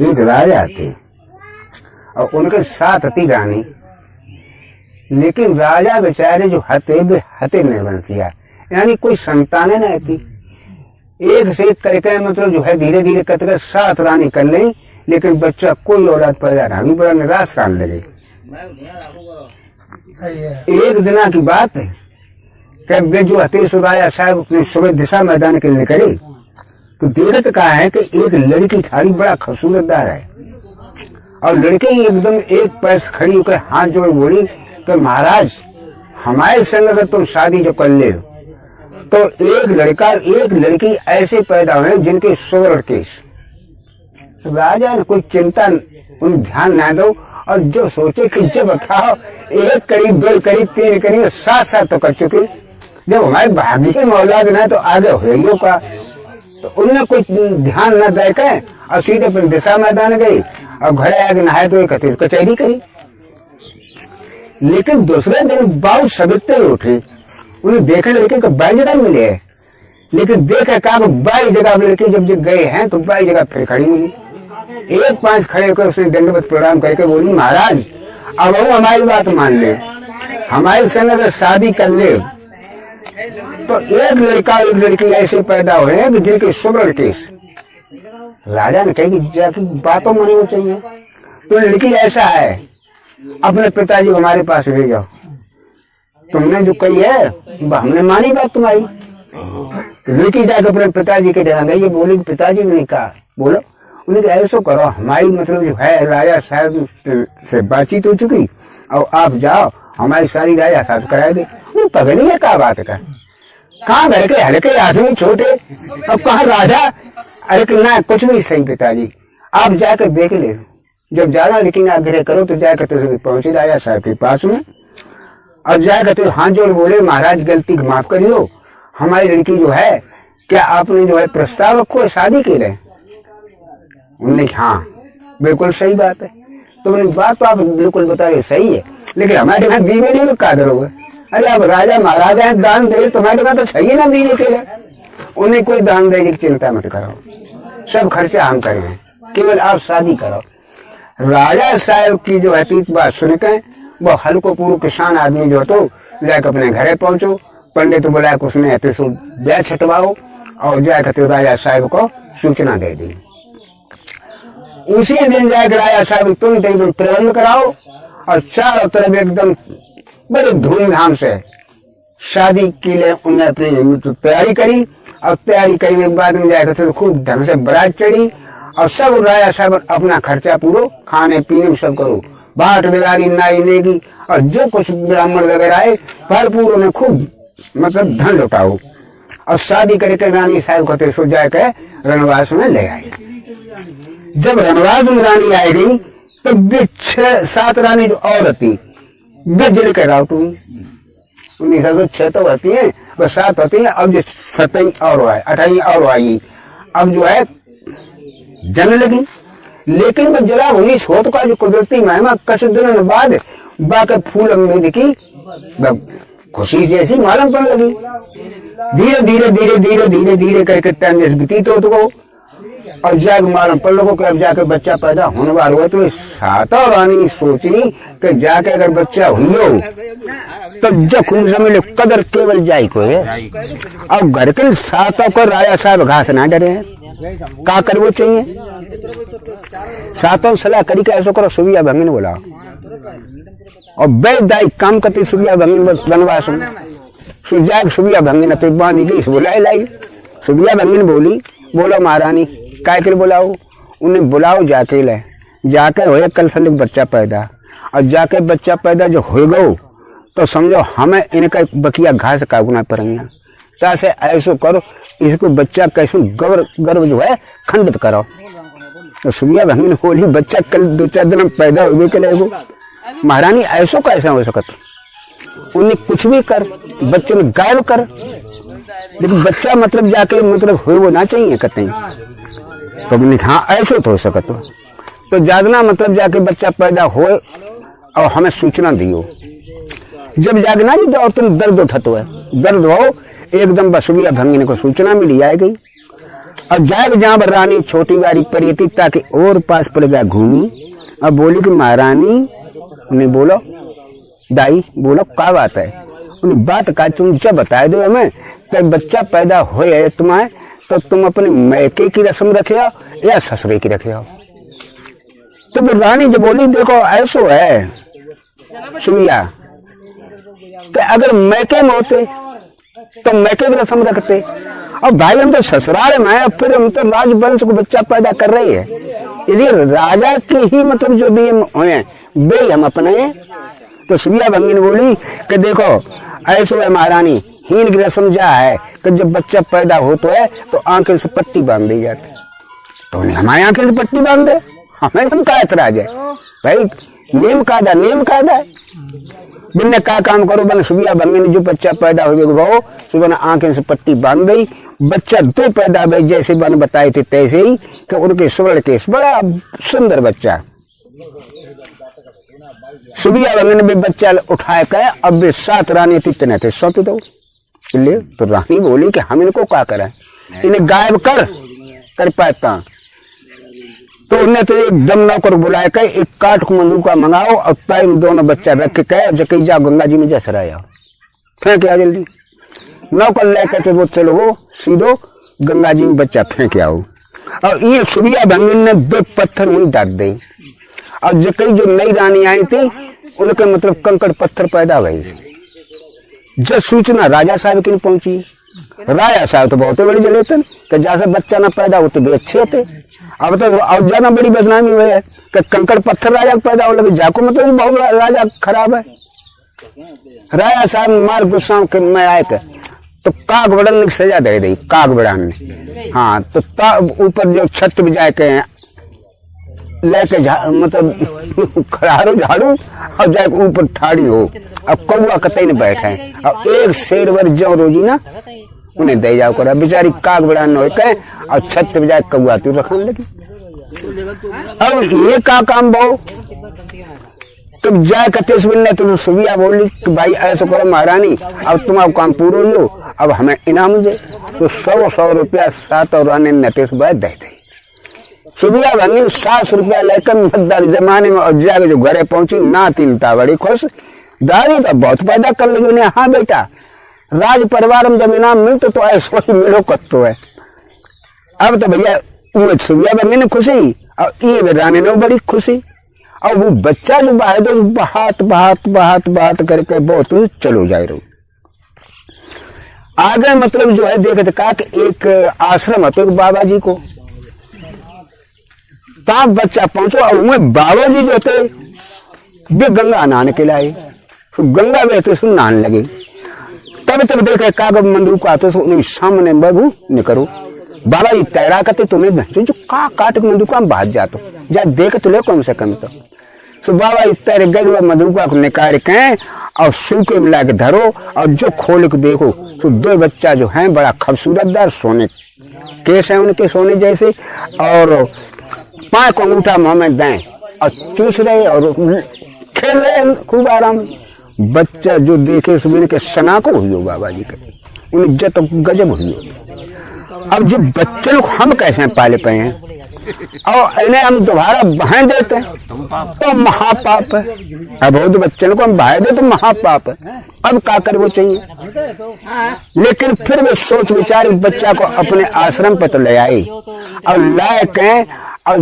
एक राजा थे और उनके साथ थी रानी। लेकिन राजा बेचारे जो हते निर्वंशिया, यानी कोई संतानें नहीं थी। एक से एक करके मतलब जो है धीरे धीरे करके 7 रानी कर ली, लेकिन बच्चा कोई औलाद पैदा नहीं, बड़ा निराश रहने लगे। एक दिना की बात है कि जो हते राजा साहब अपने सुबह दिशा मैदान के लिए निकले तो देखत कहा है कि एक लड़की खड़ी बड़ा खूबसूरतदार है, और लड़की एकदम एक पैर खड़ी होकर हाथ जोड़ बोली कि महाराज हमारे संग अगर तुम शादी जो कर ले तो एक लड़का एक लड़की ऐसे पैदा हुए जिनके सुवर्ण केश। राजा ने कोई चिंता उन ध्यान न दो, और जो सोचे कि जब खाओ 1 करी 2 करी 3 करी 7 तो कर चुके, जब हमारे भाग्य में औलाद न तो आगे हो का, तो उनने कोई ध्यान न दे के और सीधे अपने दिशा मैदान गई और घर आगे नहाए तो एक कचहरी करी। लेकिन दूसरे दिन बाबू सवेरे उठे, उन्हें देखने लड़के को 22 जगह मिले है, लेकिन देखा कहा 22 जगह लड़के जब गए हैं तो 22 जगह फिर खड़ी मिली। 1-5 खड़े होकर उसने दंडवत प्रणाम करके बोली महाराज अब वो हमारी बात मान ले, हमारे संग अगर शादी कर ले तो एक लड़का एक लड़की ऐसे पैदा हुए हैं कि जिनके सुवर्ण केश। राजा ने कही कि जाके बातों मानी वो चाहिए, तो लड़की ऐसा है अपने पिताजी हमारे पास ले जाओ, तुमने जो कही है हमने मानी बात तुम्हारी। लड़की जाकर अपने पिताजी के यहाँ गई, ये बोली पिताजी ने कहा बोलो, उन्हें ऐसा करो हमारी मतलब जो है राजा साहब से बातचीत हो चुकी और आप जाओ हमारी सारी राजा साहब करा दे। वो पगड़ी है क्या बात का, कहाँ घर के हल्के आदमी छोटे अब कहाँ राजा, अरे ना कुछ भी सही पिताजी आप जाकर देख ले, जब ज्यादा लेकिन आग्रह करो तो जाकर तो पहुंचे राजा साहब के पास में और जाकर तो हाथ जोड़ बोले महाराज गलती माफ करियो, हमारी लड़की जो है क्या आपने जो है प्रस्ताव रखो शादी के लिए। उन्होंने हाँ बिल्कुल सही बात है, तो उन्हें बात तो आप बिल्कुल बता रहे सही है, लेकिन हमारे यहाँ दीवे नहीं का करोगे, अरे अब राजा महाराजा है दान दे तुम्हारे यहाँ तो चाहिए ना दीने के लिए। उन्हें कोई दान देने की चिंता मत करो, सब खर्चा हम करें, केवल आप शादी करो। राजा साहब की जो है बात सुनकर वो हल्को पूर्व किसान आदमी जो तो जाकर अपने घरे पहुंचो, पंडित तो बुलाया उसने ब्याह छटवाओ और जाकर तो राजा साहब को सूचना दे दी। उसी दिन जाकर राजा साहब तुम एकदम प्रबंध कराओ और चारों तरफ एकदम बड़े धूमधाम से शादी के लिए उन्हें अपनी तैयारी करी, और तैयारी करने के बाद में जाकर तो खूब ढंग से बारात चढ़ी और सब राजा साहब अपना खर्चा पूरा खाने पीने में सब करो, बाट बिगारी नाई नेगी और जो कुछ ब्राह्मण वगैरह आए भरपूर उन्हें खूब मतलब धन लुटाओ और शादी करके रानी साहब को सो जाकर रणवास में ले आई। जब रणवास में रानी आई गई तब 6-7 रानी जो और थी बिजली के राउट हुई, 1906 तो होती है बस 7 होती है, अब जो 27 और आए 28 और आई, अब जो है जन लगी। लेकिन वो जरा 19 होत का जो कुदरती महिमा कुछ दिनों बाद बाकी फूल उम्मीद की खुशी जैसी मालूम पड़ने लगी। धीरे धीरे धीरे धीरे धीरे धीरे करके टाइम जैसे व्यतीत हो तो और जाकर मालूम पड़ लोगों को अब जाकर बच्चा पैदा होने वाला हुआ, तो 7 रानी सोची कि जाके अगर बच्चा हुई तो जब खून समझ लो कदर केवल जाई को है। अब घर के 7 को राजा साहब घास ना डरे हैं, का करवो चाहिए 7 सलाह करी के ऐसा करो सुबिया भंगिन बोला और बेदाई काम करती सुबिया भंगिन वनवास में सुबिया भंगिन तो बांधी गई बुलाई लाई। सुबिया भंगिन बोली बोलो महारानी काय के बुलाओ, उन्हें बुलाओ जाके ले जाके हो कल संदिग्ध बच्चा पैदा, और जाके बच्चा पैदा जो हो गो तो समझो हमें इनका बकिया घास कागुना पड़ेंगे, तासे ऐसो करो इसको बच्चा कैसे गर्भ जो है खंडित करो। तो सुबिया भंगिन बोली बच्चा कल 2-4 दिन पैदा हो के लिए महारानी ऐसो कैसा हो सकता, उन्हें कुछ भी कर बच्चे में गायब कर, लेकिन बच्चा मतलब जाके मतलब हो ना चाहिए कहते हैं। तो हाँ ऐसे तो हो सकता तो जागना मतलब जाके बच्चा पैदा हो और हमें सूचना दियो। जब जागना जी तो तुम दर्द उठत है, दर्द हो एकदम बसुबिया भंगिन को सूचना मिली आ गई। अब जाए जहां पर रानी छोटी बारी परी थी ताकि और पास पड़ गया घूमी। अब बोली कि महारानी ने बोलो दाई बोलो क्या बात है। उन्हें बात का तुम जब बता दो हमें कि बच्चा पैदा हो तुम्हें तो तुम अपने मैके की रस्म रखे हो या ससुरे की रखे हो। तो रानी जो बोली देखो ऐसो है सुनिया कि अगर मैके में होते तो मैके की रस्म रखते और भाई हम तो ससुराल में है फिर हम तो राजवंश को बच्चा पैदा कर रहे हैं इसलिए राजा के ही मतलब जो नियम हुए वे हम अपने। तो सुबिया भंगी ने बोली कि देखो ऐसो है महारानी हीन की रस्म जा है कि जब बच्चा पैदा हो तो है तो आंखें से पट्टी बांध दी जाती। तो हमारी आंखें से पट्टी बांध दे हमें हम क्या एतराज है भाई नेम कायदा है। बिन्ने का काम करो बन सुबिया भंगी ने जो बच्चा पैदा हो सुबह आंखें से पट्टी बांध गई। बच्चा दो पैदा भाई जैसे बन बताए थे तैसे ही कि उनके स्वर्ण केस बड़ा सुंदर बच्चा। सुबिया भंगी ने भी बच्चा उठाए कहे अब भी 7 रानी इतने थे सौंप दो। तो रानी बोली कि हम इनको क्या करें इन्हें गायब कर पाता। तो उन्हें तो एक दम नौकर बुलाया कहे एक काट को मंदूका मंगाओ और टाइम दोनों बच्चा रख के कहे जब जाओ गंगा जी में जैसे रह जाओ फेंक आओ जल्दी। नौकर लेकर थे वो चलो वो सीधो गंगा जी में बच्चा फेंक आओ। और ये सुबिया भंगी ने 2 पत्थर वहीं डाल दे और जो नई रानी आई थी उनके मतलब कंकड़ पत्थर पैदा हुए। जब सूचना राजा साहब की पहुंची राजा साहब तो बहुत बड़ी जले थे कि जैसे बच्चा ना पैदा होते भी अच्छे थे। अब तो और ज्यादा बड़ी बदनामी हुई है कि कंकड़ पत्थर राजा पैदा हो लगे जाको मतलब बहुत राजा खराब है। राजा साहब मार गुस्सा में आए तो काग बड़न ने सजा दे दी काग बड़न ने। हाँ तो ऊपर जो छत भी जाए के लेके मतलब खड़ारो झाड़ू और जाके ऊपर ठाड़ी हो अब कौआ कतई ने बैठे और एक शेर वर जो रोजी ना उन्हें दे जाओ करा बेचारी काग बड़ान हो के और छत पे जाके कौआ तू रखने लगी। अब ये का काम बहु तब जाए कतेश ने तुम सुबिया बोली कि भाई ऐसा करो महारानी अब तुम्हारा काम पूरा हो अब हमें इनाम दे। तो 100 रुपया 7 और रानी नतेश दे दे। सुबिया भंगी 700 रुपया लेकर मद्दार जमाने में और जाके जो घरे पहुंची ना तीनता बड़ी खुश दादी तो बहुत पैदा कर लगी उन्हें। हाँ बेटा राज परिवार में जब इनाम मिलते तो ऐसा ही मिलो कत्तो है। अब तो भैया सुबिया भंगी ने खुशी और ये रानी ने बड़ी खुशी और वो बच्चा जो बहात करके बहुत चलो जाए रो आगे मतलब जो है देखे कहा कि एक आश्रम है तो एक बाबा जी को तब बच्चा पहुंचो और उनमें बाबा जी जो थे वे गंगा नहाने के लाए गंगा बहते सुन नहाने लगे। तब देखे कागज मंदिर को आते तो उन्हें सामने बाबू निकलो बाबा जी तैरा करते तुम्हें जो का काट मंदिर को हम बाहर जाते जा देख तो ले कम से कम तो बाबा जी तैरे गए मंदिर को निकाल के और सूखे मिला के धरो और जो खोल के देखो तो 2 बच्चा जो है बड़ा खूबसूरतदार सोने केस है उनके सोने जैसे और 5 अंगूठा मुंह में दें और चूस रहे और खेल रहे खूब आराम। बच्चा जो देखे सुबह के सना को हुई हो बाबा जी के उन्हें इज्जत गजब हुई हो। अब जो बच्चे लोग हम कैसे पाले पाए हैं और इन्हें हम दोबारा बहाए देते हैं तो महापाप है। अब बहुत बच्चों को हम बहाए दे तो महापाप है। अब क्या कर वो चाहिए लेकिन फिर वे सोच विचार बच्चा को अपने आश्रम पर तो ले आई और लाए कहें और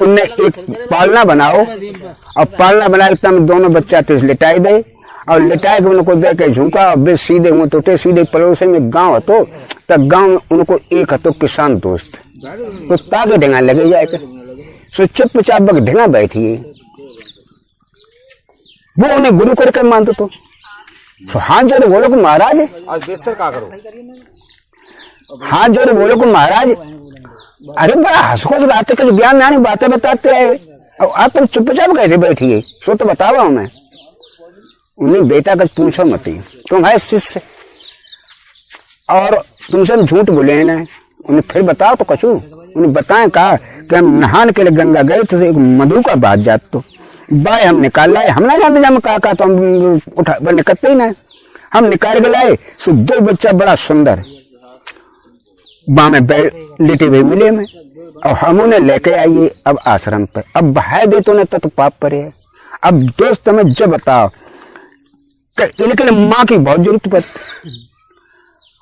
उन्हें एक पालना बनाओ और पालना बना के तब दोनों बच्चा तो लिटाई दे और लिटाए के उनको दे के झुका बे सीधे हुए तो सीधे पड़ोसी में गांव तो तब गांव में उनको एक हतो किसान दोस्त तो ताके ढेंगा लगे जाए सो चुपचाप बग ढेंगा बैठिए वो उन्हें गुरु करके मानते तो हाथ जोड़े बोलो को महाराज आज बेस्तर का करो हाथ जोड़े बोलो को महाराज अरे बड़ा हंसको रात के ज्ञान नानी बातें बताते हैं और आप तुम चुपचाप कैसे बैठिए सो तो बतावा मैं उन्हें बेटा का पूछो मत तुम्हारे शिष्य और तुमसे हम झूठ बोले हैं ना उन्हें फिर बताओ तो कछु उन्हें बताएं कहा कि हम नहाने के लिए गंगा गए तो एक मधु का बात जात तो बाय हम निकाल लाए हम ना जानते जब कहा तो हम उठा निकलते ही ना हम निकाल के लाए सो 2 बच्चा बड़ा सुंदर वहां में लेटे हुए मिले में, और हम उन्हें लेके आइए अब आश्रम पे। अब बहाय दे तो तो पाप पर है। अब दोस्त हमें जब बताओ इनके लिए माँ की बहुत जरूरत पड़ती,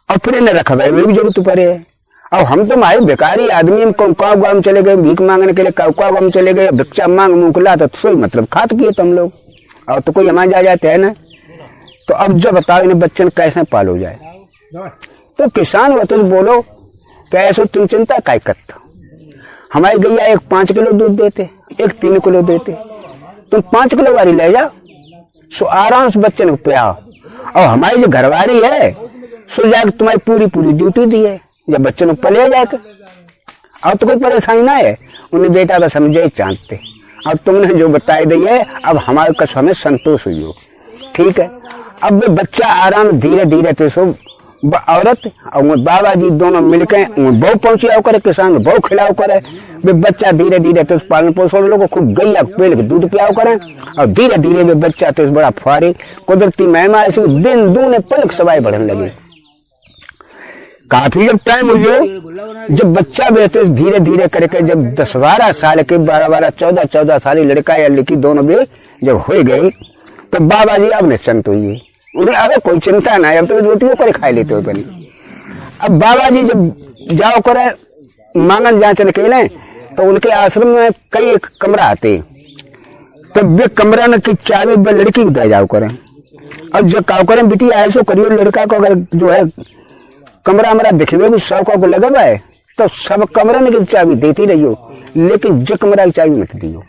और फिर इन्हें रखवाई में भी जरूरत पड़े है। और हम तो मारे बेकारी आदमी, हम कौका गाँव चले गए भीख मांगने के लिए, कौका गाँव चले गए भिक्षा मांग मुंगला, तो सोई मतलब खात पिए तुम लोग, और तो कोई हमारे जा जाते है ना। तो अब जब बताओ इन्हें बच्चन कैसे पालो जाए। तो किसान हो तो बोलो कैसे तुम चिंता काय करते हो। हमारी गैया एक 5 किलो दूध देते, एक 3 किलो देते, तुम 5 किलो वाली ले जाओ, सो आराम से बच्चन को पियाओ। और हमारी जो घरवारी है सो जाकर तुम्हारी पूरी पूरी ड्यूटी दी है, जब बच्चों को पले जाकर। अब तो कोई परेशानी ना है, उन्हें बेटा बस समझे चाहते। अब तुमने जो बताई दी है, अब हमारे कछ हमें संतोष हुई हो, ठीक है। अब बच्चा आराम धीरे धीरे तो सो औरत और बाबा जी दोनों मिलकर बहु पहुंचाओ करे, किसान को बहु खिलाओ करे, वे बच्चा धीरे धीरे तो पालन पोषण लोग खूब गैया पेड़ के दूध पियाओ करें, और धीरे धीरे वे बच्चा तो बड़ा फुहारी कुदरती महिमा ऐसे दिन दूने पलक सवाई बढ़ने लगे। काफी जब टाइम हुई जब बच्चा बेहतर धीरे धीरे करके जब 10-12 साल के 12-12 14-14 साल लड़का या लड़की दोनों भी जब हो गए, तो बाबा जी अब निश्चिंत हुई, उन्हें अब कोई चिंता ना है, अब तो रोटियों करे खा लेते हो बनी। अब बाबा जी जब जाओ करे मांगन जांचन के लिए, तो उनके आश्रम में कई एक कमरा आते, तो वे कमरा न की चाबी लड़की को दे जाओ करें। अब जब काव करें बेटी ऐसो करियो, लड़का को अगर जो है कमरा हमारा दिखने भी शौक को लगा है, तो सब कमरा की चाबी देती रहियो, लेकिन जो कमरा की चाबी मत दियो।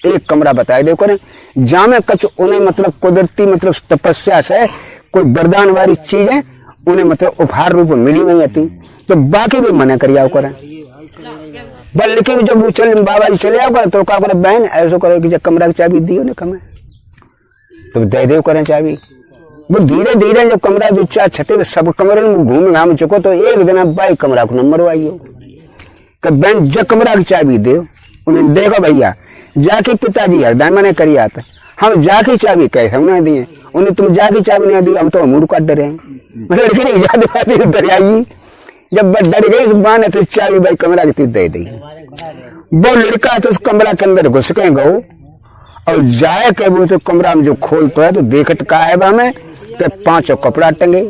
एक कमरा बताए दो करें जहाँ में कछ उन्हें मतलब कुदरती मतलब तपस्या से कोई वरदान वाली चीज है उन्हें मतलब उपहार रूप में मिली नहीं आती, तो बाकी भी मना करिया करें। लेकिन जब वो चल बाबा जी चले आओ करें, तो क्या करें बहन ऐसा करो कि जब कमरा की चाबी दियो ना कमें, तो दे दे करें चाबी। वो धीरे धीरे जब कमरा बिचा छते सब कमरे में घूम घाम चुको, तो एक दिन बाई कमरा को नंबर आइयो कि बहन जब कमरा की चाबी दे, उन्हें देखो भैया जाके पिताजी हरदान मैंने करी आता, हम जाके चाबी कैसे ना दिए, उन्हें तुम जाके चाबी नहीं दी, हम तो मूड काट डरे हैं। लड़की ने इजाजत डर आई, जब डर गई माँ ने तो चाबी भाई कमरा की दे दी। वो लड़का तो उस कमरा के अंदर घुस के गो, और जाए के वो तो कमरा में जो खोलता है तो देखत का है हमें कि 5 कपड़ा टंगे,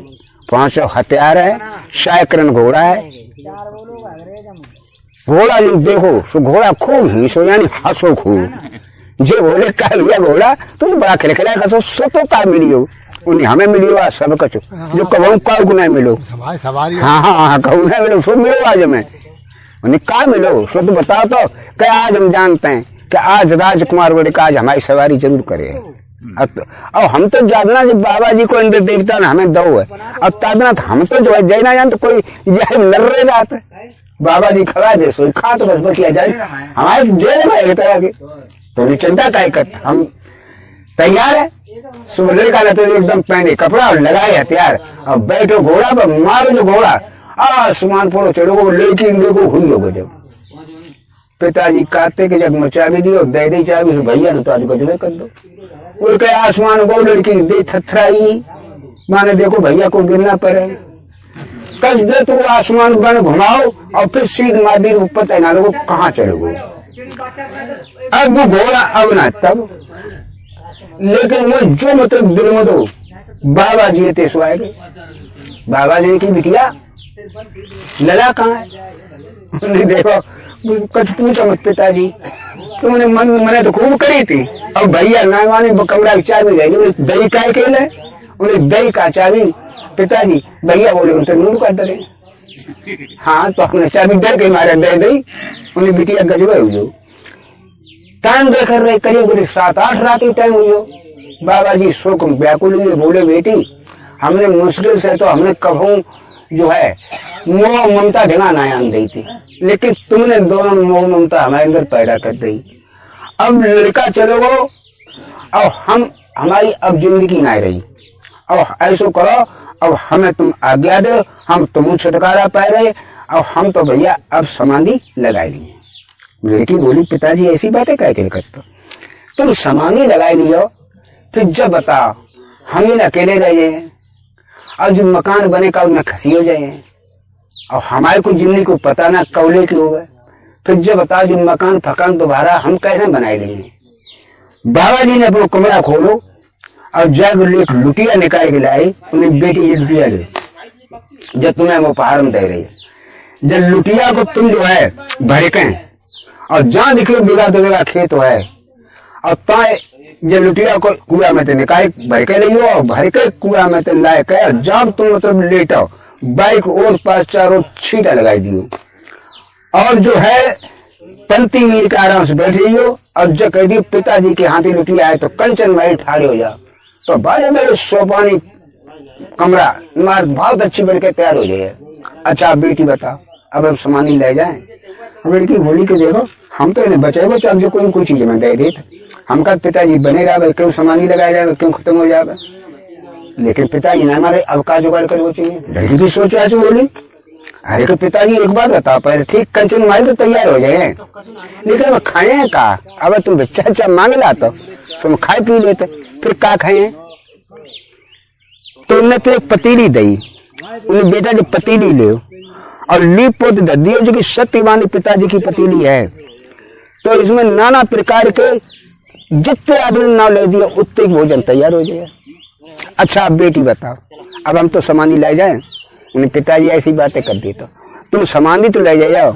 5 हथियार है, शायकरन घोड़ा है। घोड़ा जो देखो तो घोड़ा खूब हिंसो यानी हंसो खूब, जे बोले का लिया घोड़ा तो बड़ा खिलखिला हंसो, सो तो का मिलियो उन्हें हमें मिलियो आज सब कचो जो कहूँ का गुना मिलो, हाँ हाँ हाँ कहूँ ना मिलो सो मिलो आज हमें, उन्हें का मिलो सो तो बताओ तो क्या आज हम जानते हैं कि आज राजकुमार बड़े का आज हमारी सवारी जरूर करे। और हम तो जादना जब बाबा जी को इंद्र देवता ने हमें दो है, अब तादना हम तो जो है जय ना जान तो कोई जय नर्रे जात है, बाबा जी खड़ा दे सो खा तो बस किया जाए हमारे जय में तरह के, तो चिंता काय कर हम तैयार है। सुबह लड़का ने तो एकदम पहने कपड़ा और लगाए हथियार, और बैठो घोड़ा पर मारो जो घोड़ा आसमान पड़ो चढ़ो, लेकिन देखो हुई लोग जब पिताजी कहते कि जब चाबी दियो दे दी चाबी भैया ने तो आज गजबे कर दो, उड़ के आसमान को लड़की दे थथराई, माने देखो भैया को गिरना पड़े, कस दे तो आसमान बन घुमाओ और फिर सीध मादी ऊपर तैनात को कहाँ चलोगे। अब वो घोड़ा अब ना तब, लेकिन वो जो मतलब दिल में दो बाबा जी थे सुहाए गए, बाबा जी की बिटिया लला कहाँ है, देखो कुछ पूछो मत पिताजी तुमने मैंने तो खूब करी थी, और भैया नायवानी कमरा की चाबी जाएगी दही का अकेले, उन्हें दही का चाबी पिताजी भैया बोले उनसे नूर काट डरे, हाँ तो हमने चाबी डर के मारे दे दी, उन्हें बिटिया गजबे हुई। टाइम देकर रहे करीब 7-8 रात की टाइम हुई हो, बाबा जी शोक व्याकुल हुए, बोले बेटी हमने मुश्किल से तो हमने कभू जो है मोह ममता ढंगा नायान दी थी, लेकिन तुमने दोनों मोह ममता हमारे अंदर पैदा कर दी। अब लड़का चलो गो और हम हमारी अब जिंदगी ना रही, और ऐसो करो अब हमें तुम आज्ञा दो, हम तुम छुटकारा पाए रहे, और हम तो भैया अब समाधि लगाई ली। लड़की बोली पिताजी ऐसी बातें क्या करते, तुम समाधि लगाई लियो, फिर जब बताओ हम ही अकेले रह जाए और जो मकान बने का उनमें खसी हो जाए, और हमारे को जिंदगी को पता ना कौले की हो गए। फिर जब बताओ जो मकान फकान दोबारा हम कैसे बनाए लेंगे। बाबा जी ने अपना कमरा खोलो और जाकर एक लुटिया निकाल के लाए, उन्हें बेटी ये लुटिया ले जब तुम्हें वो उपहार में दे रही है। जब लुटिया को तुम जो है भड़के और जहां दिखे बिगा दो बिगा खेत है और ताए जब लुटिया को कुआ में तो निकाय भड़के ले और भड़के कुआ में तो लाए कर जब तुम मतलब लेटाओ बाइक और पास चारों छीटा लगाई दियो और जो है पंती मील के आराम से बैठ रही और जब कह दी पिताजी के हाथी लुटिया आए तो कंचन में ठाड़े हो जाओ तो बड़े बड़े सोपानी कमरा इमारत बहुत अच्छी बनकर तैयार हो जाए। अच्छा बेटी बताओ अब हम सामान ले जाए। लड़की बोली कि देखो हम तो इन्हें बचे बचे अब जो कोई चीज में दे देते हमका पिताजी बनेगा भाई क्यों सामान ही लगाया जाएगा क्यों खत्म हो जाएगा। लेकिन पिताजी ने हमारे अब का जुगाड़ कर वो चाहिए। लड़की भी सोचा ऐसे बोली अरे तो पिताजी एक बात बताओ पहले ठीक कंचन माल तो तैयार हो जाए लेकिन अब खाए का अब तुम बच्चा अच्छा मांग ला तो तुम खाए पी लेते फिर का खाए। तो उन्हें तो एक पतीली दी उन्हें बेटा जो पतीली ले और लीप पोत दियो जो कि सत्यवानी पिताजी की पतीली है। तो इसमें नाना प्रकार के जितने आदमी नाव ले दिए उतने भोजन तैयार हो जाए। अच्छा बेटी बताओ अब हम तो सामानी ले जाए। उन्हें पिताजी ऐसी बातें कर दी तो तुम सामानी तो ले जाओ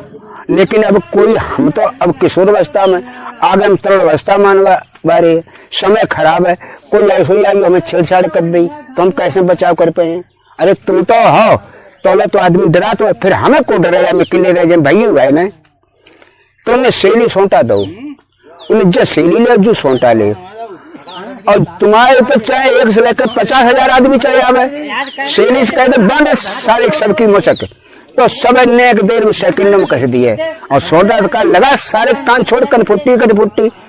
लेकिन अब कोई हम तो अब किशोर अवस्था में आगे हम तरुण अवस्था मानवा बारे समय खराब है कोई ऐसी आई हमें छेड़छाड़ कर दी तो हम कैसे बचाव कर पाए। अरे तुम तो हो तो आदमी डरा तो फिर हमें को डरेगा मैं किले रह जाए भाई हुआ है ना। तो उन्हें सेली सौंटा दो उन्हें जो सेली ले जो सौंटा ले और तुम्हारे ऊपर चाहे 1 से लेकर 50,000 आदमी चाहे आवे सेली से कहते बंद सारे सबकी मशक तो सब ने एक देर में सेकंड में कह दिए और सौदा का लगा सारे कान छोड़ कनफुट्टी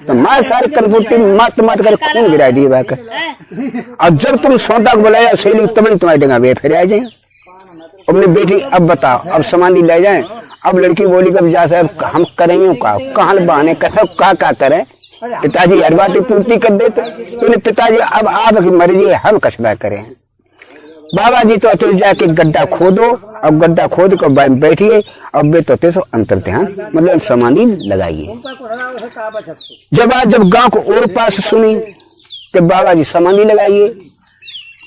तो मार सारे कनफुट्टी मत मत कर खून गिरा दिए बाकर। और जब तुम सौदा को बुलाया सेली तब तुम्हारी डंगा वे फिर आ जाए। अपनी बेटी अब बताओ अब सामान ले जाए। अब लड़की बोली कब जा साहब हम करेंगे का कहाँ बहाने का करें पिताजी हर बात पूर्ति कर देते तो पिताजी अब आपकी मर्जी है हम कसबा करें। बाबा जी तो तुझ जाके गड्ढा खोदो अब गड्ढा खोद कर बैठिए अब वे तो अंतर ध्यान मतलब समाधि लगाइए। जब गांव को और पास सुनी कि बाबा जी समाधि लगाइए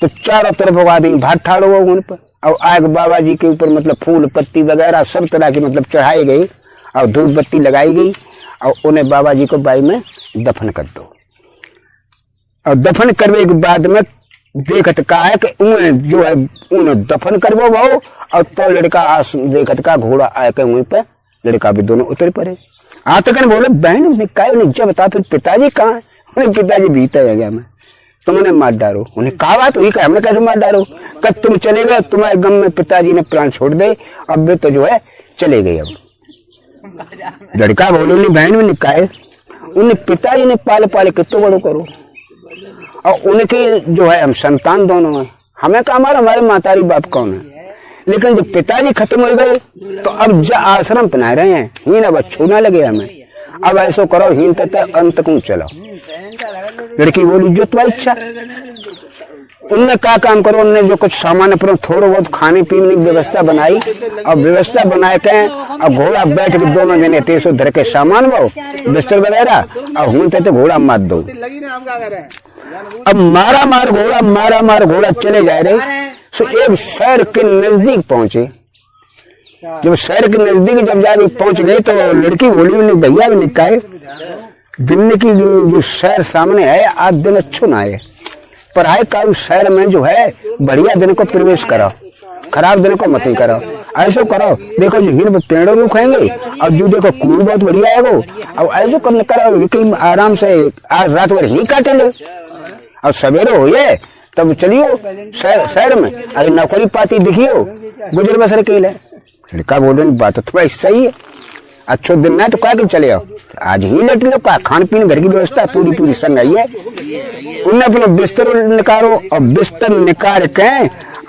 तो चारों तरफ आदमी भात ठाड़ो हो उन पर और आग बाबा जी के ऊपर मतलब फूल पत्ती वगैरह सब तरह की मतलब चढ़ाई गई और धूप बत्ती लगाई गई और उन्हें बाबा जी को बाई में दफन कर दो। और दफन करने के बाद में देखत का है कि उन्हें जो है उन्हें दफन करवो वो और तो लड़का आस देखत का घोड़ा आए के वहीं पे लड़का भी दोनों उतर पड़े। आतकन बोले बहन ने जब बता फिर पिताजी कहाँ है। उन्हें पिताजी भीतर है गया मैं तुमने मार डालो। उन्हें कहा बात हुई हमने कैसे मार डालो कब तुम चले गए तुम्हारे गम में पिताजी ने प्राण छोड़ दे अब वे तो जो है चले गए। अब लड़का बोले उन्हें बहन में निकाय उन्हें पिताजी ने पाले पाले कितने बड़ो करो और उनके जो है हम संतान दोनों हैं हमें कहा हमारे मातारी बाप कौन है। लेकिन जब पिताजी खत्म हो गए तो अब जो आश्रम पहना रहे हैं हीन अब छूना लगे हमें अब ऐसा करो हीन तक अंत को चलो। लड़की बोली जो तुम्हारी इच्छा। उनने क्या काम करो उन्होंने जो कुछ सामान अपना थोड़ा बहुत खाने पीने की व्यवस्था बनाई और व्यवस्था बनाए के और घोड़ा बैठ के दोनों जने तेसो धर के सामान वो बिस्तर वगैरह और हूं तो घोड़ा मार दो। अब मारा मार घोड़ा चले जा रहे सो एक शहर के नजदीक पहुंचे। जब शहर के नजदीक जब जाके पहुंच गए तो लड़की बोली भैया भी निकाय दिन की जो शहर सामने है आज दिन अच्छो ना है पर आए का उस शहर में जो है बढ़िया दिन को प्रवेश करो खराब दिन को मत ही करो। ऐसा करो देखो जो हिल पेड़ों में खाएंगे और जो देखो कुएं बहुत बढ़िया है वो और ऐसा करने करो आराम से आज रात भर ही काटे ले और सवेरे हो तब चलियो शहर में अरे नौकरी पाती दिखियो गुजर बसर के लिए। लड़का बोले बात तो सही है अच्छो दिन ना तो क्या कि चले आओ आज ही लेट लो का खान पीने घर की व्यवस्था पूरी संग आई है। उन्हें अपना बिस्तर निकालो और बिस्तर निकाल के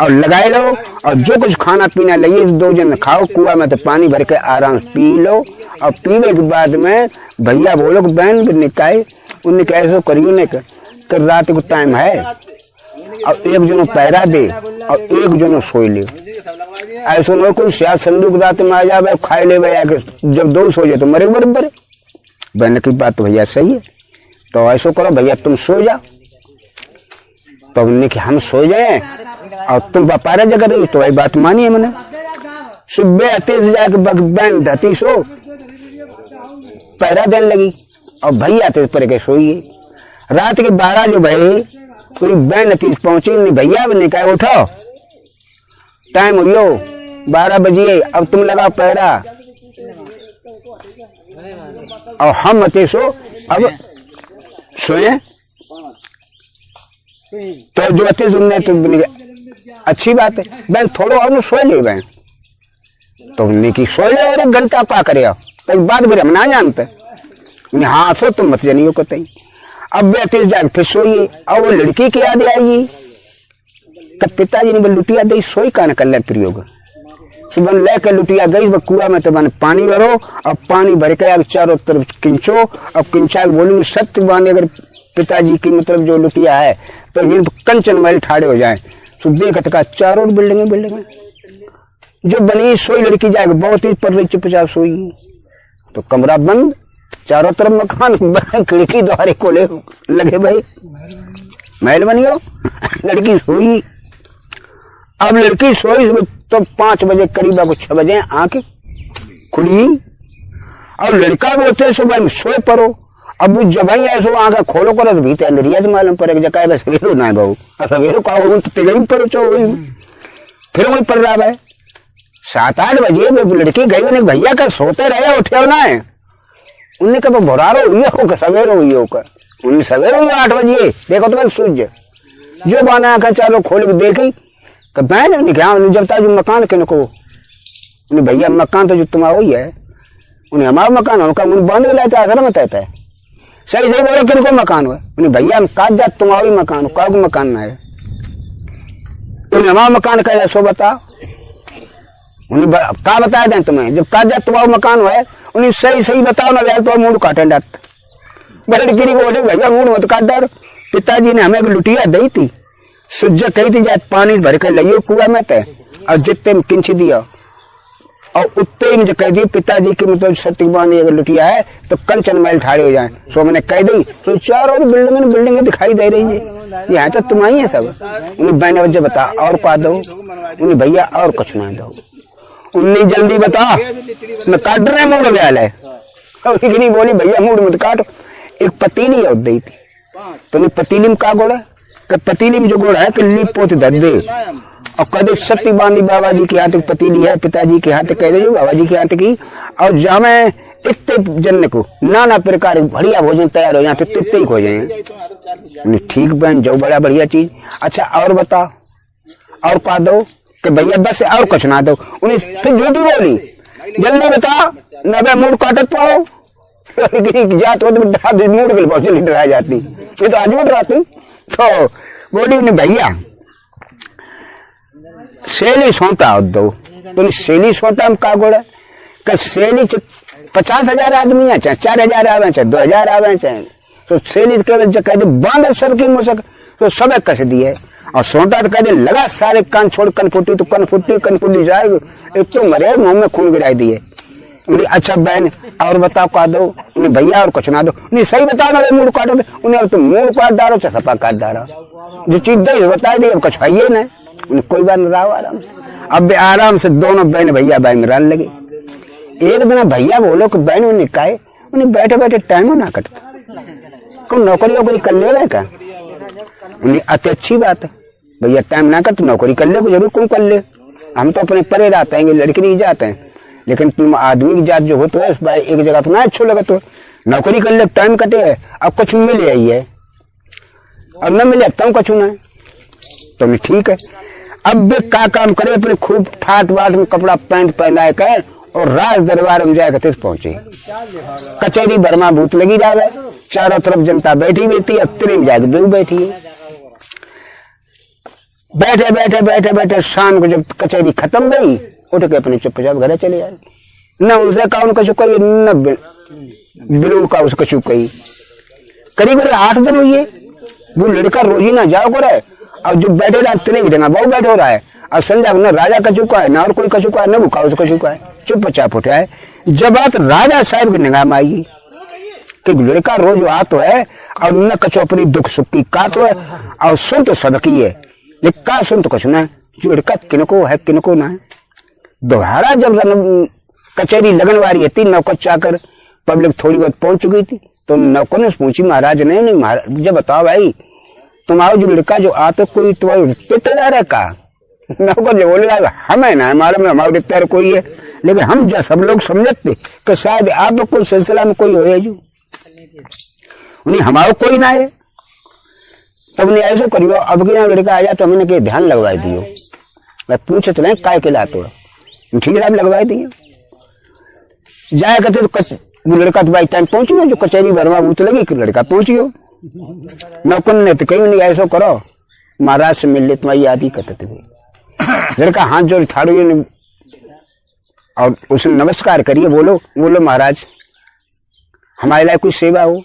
और लगाए लो और जो कुछ खाना पीना लगे 2 जन खाओ कुआ में तो पानी भर के आराम पी लो और पीने के बाद में भैया बोलो बहन भी निकाय उन्हें कैसे करियो ने कर रात को टाइम है और एक जनो पैरा दे और एक जनो सोई ले ऐसा न कोई सियात संदूक रात में आ जाए खाए ले जब दो सो जाए तो मरे बराबर। बहन की बात तो भैया सही है, तो ऐसा करो भैया तुम सो जाओ। तो हमने कि हम सो जाए और तुम व्यापार जगह रही, तो वही बात मानी है मैंने। सुबह आते से जाके बहन धती सो पहरा देने लगी और भैया आते पर के सोइए। रात के 12 जो भाई पूरी बहन नतीज पहुंची नहीं, भैया ने कहा उठो टाइम हो 12 बजे, अब तुम लगाओ पहरा। और हम अते सो अब सोए, तो जो अते सुनने तो अच्छी बात है बहन थोड़ो और सो ले बहन। तो उन्हें की सो ले और 1 घंटा क्या करे, तो एक बात भी हम ना जानते। हाँ सो तुम मत जानियो को तई। अब वे अते जाके फिर सोइए और वो लड़की की याद आई कि पिताजी ने लुटिया दी सोई का न कर प्रयोग। सुबह लेकर लुटिया गई वो कुआ में, तो मैंने पानी भरो और पानी भर के चारों तरफ किंचो। अब किंचा बोलूंगी सत्य बांधे अगर पिताजी की मतलब जो लुटिया है तो ये कंचन महल ठाड़े हो जाए। तो देखत का चारों बिल्डिंग जो बनी सोई लड़की जाएगी बहुत ही पर रही चुपचाप सोई। तो कमरा बंद, चारों तरफ मकान, खिड़की द्वारे खोले लगे भाई महल बन गया। लड़की सोई। अब लड़की सोई तो 5 बजे करीब 6 बजे आंख खुली और लड़का बोलते सुबह में सोए पड़ो। अब जब ही ऐसो आंख खोलो करो तो भीतर अंदरिया से मालूम पड़े जगह सवेरो ना बहू सवेरो का तेज पड़ो चो फिर वही पड़ रहा है। 7-8 बजे लड़की गई उन्हें भैया का सोते रहे उठे ना है। उन्हें कब भोरारो हुई होगा सवेरो हुई होगा, उन्हें सवेरो हुई 8 बजे देखो तो सूझ जो बाना आंखा चारों खोल के देखी बहन जब तक मकान के नको उन्हें भैया मकान तो जो तुम्हारा ही है, उन्हें हमारा मकान है उनका बांध लाता आश्रम तहता है। सही बोलो किनको मकान हुआ, उन्हें भैया हम काज जात तुम्हारा ही मकान का मकान ना है। उन्हें हमारा मकान का सो बताओ, उन्हें का बताया दें तुम्हें जब काज जात तुम्हारा मकान हुआ है। उन्हें सही बताओ ना यार तो मूड काटे डाट बड़े बोले भैया मूड मत काट डार। पिताजी ने हमें लुटिया दी थी, सुज्जा कही थी जाए पानी भर के लियो कुआ में तय और जितने में किंच दिया और उतने में जो कह दी पिताजी की मतलब सत्यवानी अगर लुटिया है तो कंचन महल ठाड़े हो जाए। सो मैंने कह दी तो चारों बिल्डिंग दिखाई दे रही है, यहाँ तो तुम ही है सब। उन्हें बहने वजह बता और का दो, उन्हें भैया और कुछ ना दो, उन्हें जल्दी बता मैं काट रहे मूड व्याल है। नहीं बोली भैया मूड मत काटो। एक पतीली और दी थी तो पतीली में का गोड़ा पतीली में जो गोड़ा है कि लीप पोत धर दे और कह दे सत्य बांधी बाबा जी के हाथ पतीली है, पिताजी के हाथ कह दे बाबा जी के हाथ की और जामे इतने जन को नाना प्रकार बढ़िया भोजन तैयार हो जाए तो तित्ते ही हो जाए। ठीक बहन जो बड़ा बढ़िया चीज। अच्छा और बताओ और कह दो कि भैया बस और कुछ ना दो। उन्हें फिर झूठी बोली जल्दी बता न मूड काटत पाओ जात हो तो मूड के बहुत जल्दी डरा जाती, ये तो आज भी डराती। तो बोली ने भैया सेली सोटा दो, तो सेली सोटा में का गोड़ा का सेली 50,000 आदमी है चाहे 4,000 आवे चाहे 2,000 आवे चाहे तो सेली कह दे बांध सब की मुसक तो सब कस दिए और सोटा तो कह दे लगा सारे कान छोड़ कनफुट्टी तो कनफुट्टी जाएगी एक तो मरे मुंह में खून गिराई दिए। अच्छा बहन और बताओ का दो, उन्हें भैया और कुछ ना दो। उन्हें सही बताओ ना मूड काटो उन्हें अब तुम मूड काट डालो चाहे सपा काट डालो जो चीज दे बता दी अब कुछ है ना। उन्हें कोई बात न रहा आराम से। अब आराम से दोनों बहन भैया भाई में रहने लगे। एक दिन भैया बोलो कि बहन उन्हें कहे उन्हें बैठे बैठे टाइम ना कटता कोई नौकरी वोकरी कर ले का। उन्हें अति अच्छी बात है भैया टाइम ना कर तो नौकरी कर ले जरूर कौन कर ले। हम तो अपने परे रहते हैं लड़के नहीं जाते हैं लेकिन तुम आदमी की जात जो हो तो है भाई एक जगह तो ना अच्छा लगा तो नौकरी कर ले टाइम कटे है। अब कुछ मिले ही है अब न मिले तब कुछ ना तो ठीक है। अब भी का काम करे अपने खूब ठाट बाट में कपड़ा पैंट पहनाए कर और राज दरबार में जाकर तिस पहुंचे। कचहरी बर्मा भूत लगी जावे चारों तरफ जनता बैठी बैठी अब तिरे में जाकर बेऊ बैठी है। बैठे बैठे बैठे बैठे शाम को जब कचहरी खत्म गई उठ के अपने चुपचाप घर चले आए। न उनसे का उनका चुकाई न बिलू का उसका चुकाई। करीब 8 दिन हुई है वो लड़का रोजी ना जाओ करे अब जो बैठे रहा तिले भी देना बहुत बैठे हो रहा है अब संध्या न राजा कछु का है न और कोई कछु का है, न भूखा तो कछु का है, चुपचाप उठा है। जब बात राजा साहब की निगाह में आई कि लड़का रोज आतो है और न कछु अपनी दुख सुख की कातो है और सुन तो सबकी है, लेकिन का सुन तो कुछ ना, जो लड़का किनको है किनको ना है। दोबारा जब कचहरी लगन वाली थी, नौकर चाकर पब्लिक थोड़ी बहुत पहुंच चुकी थी, तो नौकर ने पूछी महाराज ने, नहीं महाराज जब बताओ भाई तुम्हारा जो लड़का जो आते कोई तुम्हारे रिश्तेदार है का? नौकर जो बोले हमें ना मालूम, हमारे रिश्तेदार कोई है, लेकिन हम जो सब लोग समझते कि शायद आप कोई सिलसिला में कोई हो जो उन्हें हमारा कोई ना है। तब ने ऐसा करियो, अब के लड़का आया तो हमने के ध्यान लगवाई दियो, मैं पूछे तो नहीं काय के लाते हो, ठीक है लगवाई दिए। जाए कहते तो वो लड़का तो बाई टाइम पहुंच गया, जो कचहरी भरवा वो तो लगी कि लड़का पहुंच गयो। नौकर ने तो कहीं नहीं ऐसा करो महाराज से मिल ले, तुम्हारी याद ही करते थे। लड़का हाथ जोड़ ठाड़ू और उसने नमस्कार करिए, बोलो बोलो महाराज हमारे लिए कोई सेवा हो।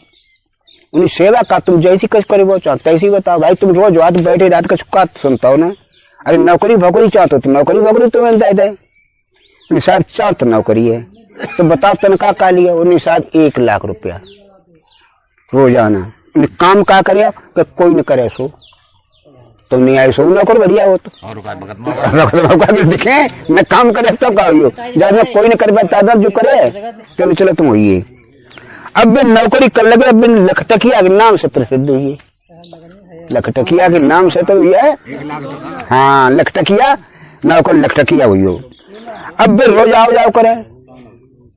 उन्हें सेवा का तुम जैसी कच करे वो चाहते ऐसी बताओ भाई, तुम रोज रात बैठे रात का चुका सुनता हो ना, अरे नौकरी भौकरी चाहते हो तो नौकरी भौकरी तुम्हें दे निषाद चार तो नौकरी है, तो बताओ तनख्वाह का लिया? वो निषाद 1 लाख रुपया रोजाना। काम का करे कि कोई न करे सो, तुम नहीं आए सो नौकर बढ़िया हो तो दिखे न काम करे तब का हो, जब कोई न कर पाता जो करे तो चलो तुम होइए। अब नौकरी कर लगे, अब लखटकिया के नाम से प्रसिद्ध हुई, लखटकिया के नाम से तो ये हाँ लखटकिया नौकर लखटकिया हुई हो। अब रोज आओ जाओ करे,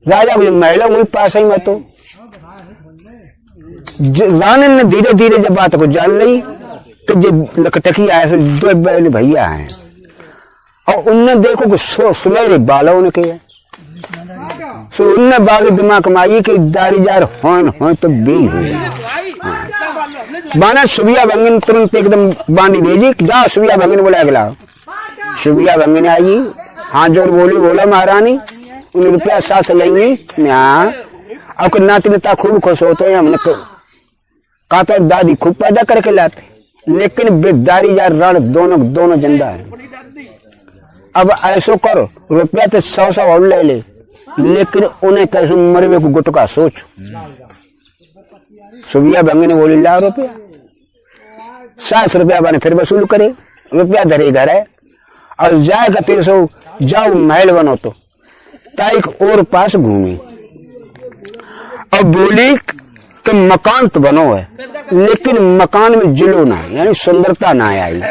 राजा को महिला वही पास ही मत हो। रानी ने धीरे धीरे जब बात को जान ली तो जो लखटकिया है 2 बहन भैया हैं और उनने देखो कि सुनहरे बालों ने किया, सो उनने बागी दिमाग माई कि दारीजार हो तो बेई हो बाना सुबिया भंगन तुरंत एकदम बांधी भेजी, जा सुबिया भंगन बोला अगला। सुबिया भंगन आई, हाथ जोड़ बोली, बोला महारानी उन रुपया साथ लेंगी अब नाती नेता खूब खुश होते हैं, हमने कहा दादी खूब पैदा करके लाते, लेकिन बेदारी या रण दोनों जिंदा है। अब ऐसो करो रुपया तो 100 और ले ले, लेकिन उन्हें कैसे मरवे को गुटका सोच। सुबिया भंगी ने बोली ला रुपया, 700 रुपया बने फिर वसूल करे, रुपया धरे घर है और जाएगा 300 जाओ महल बनो तो तारीख और पास घूमी और बोली कि मकान तो बनो है, लेकिन मकान में जिलो ना यानी सुंदरता ना आई।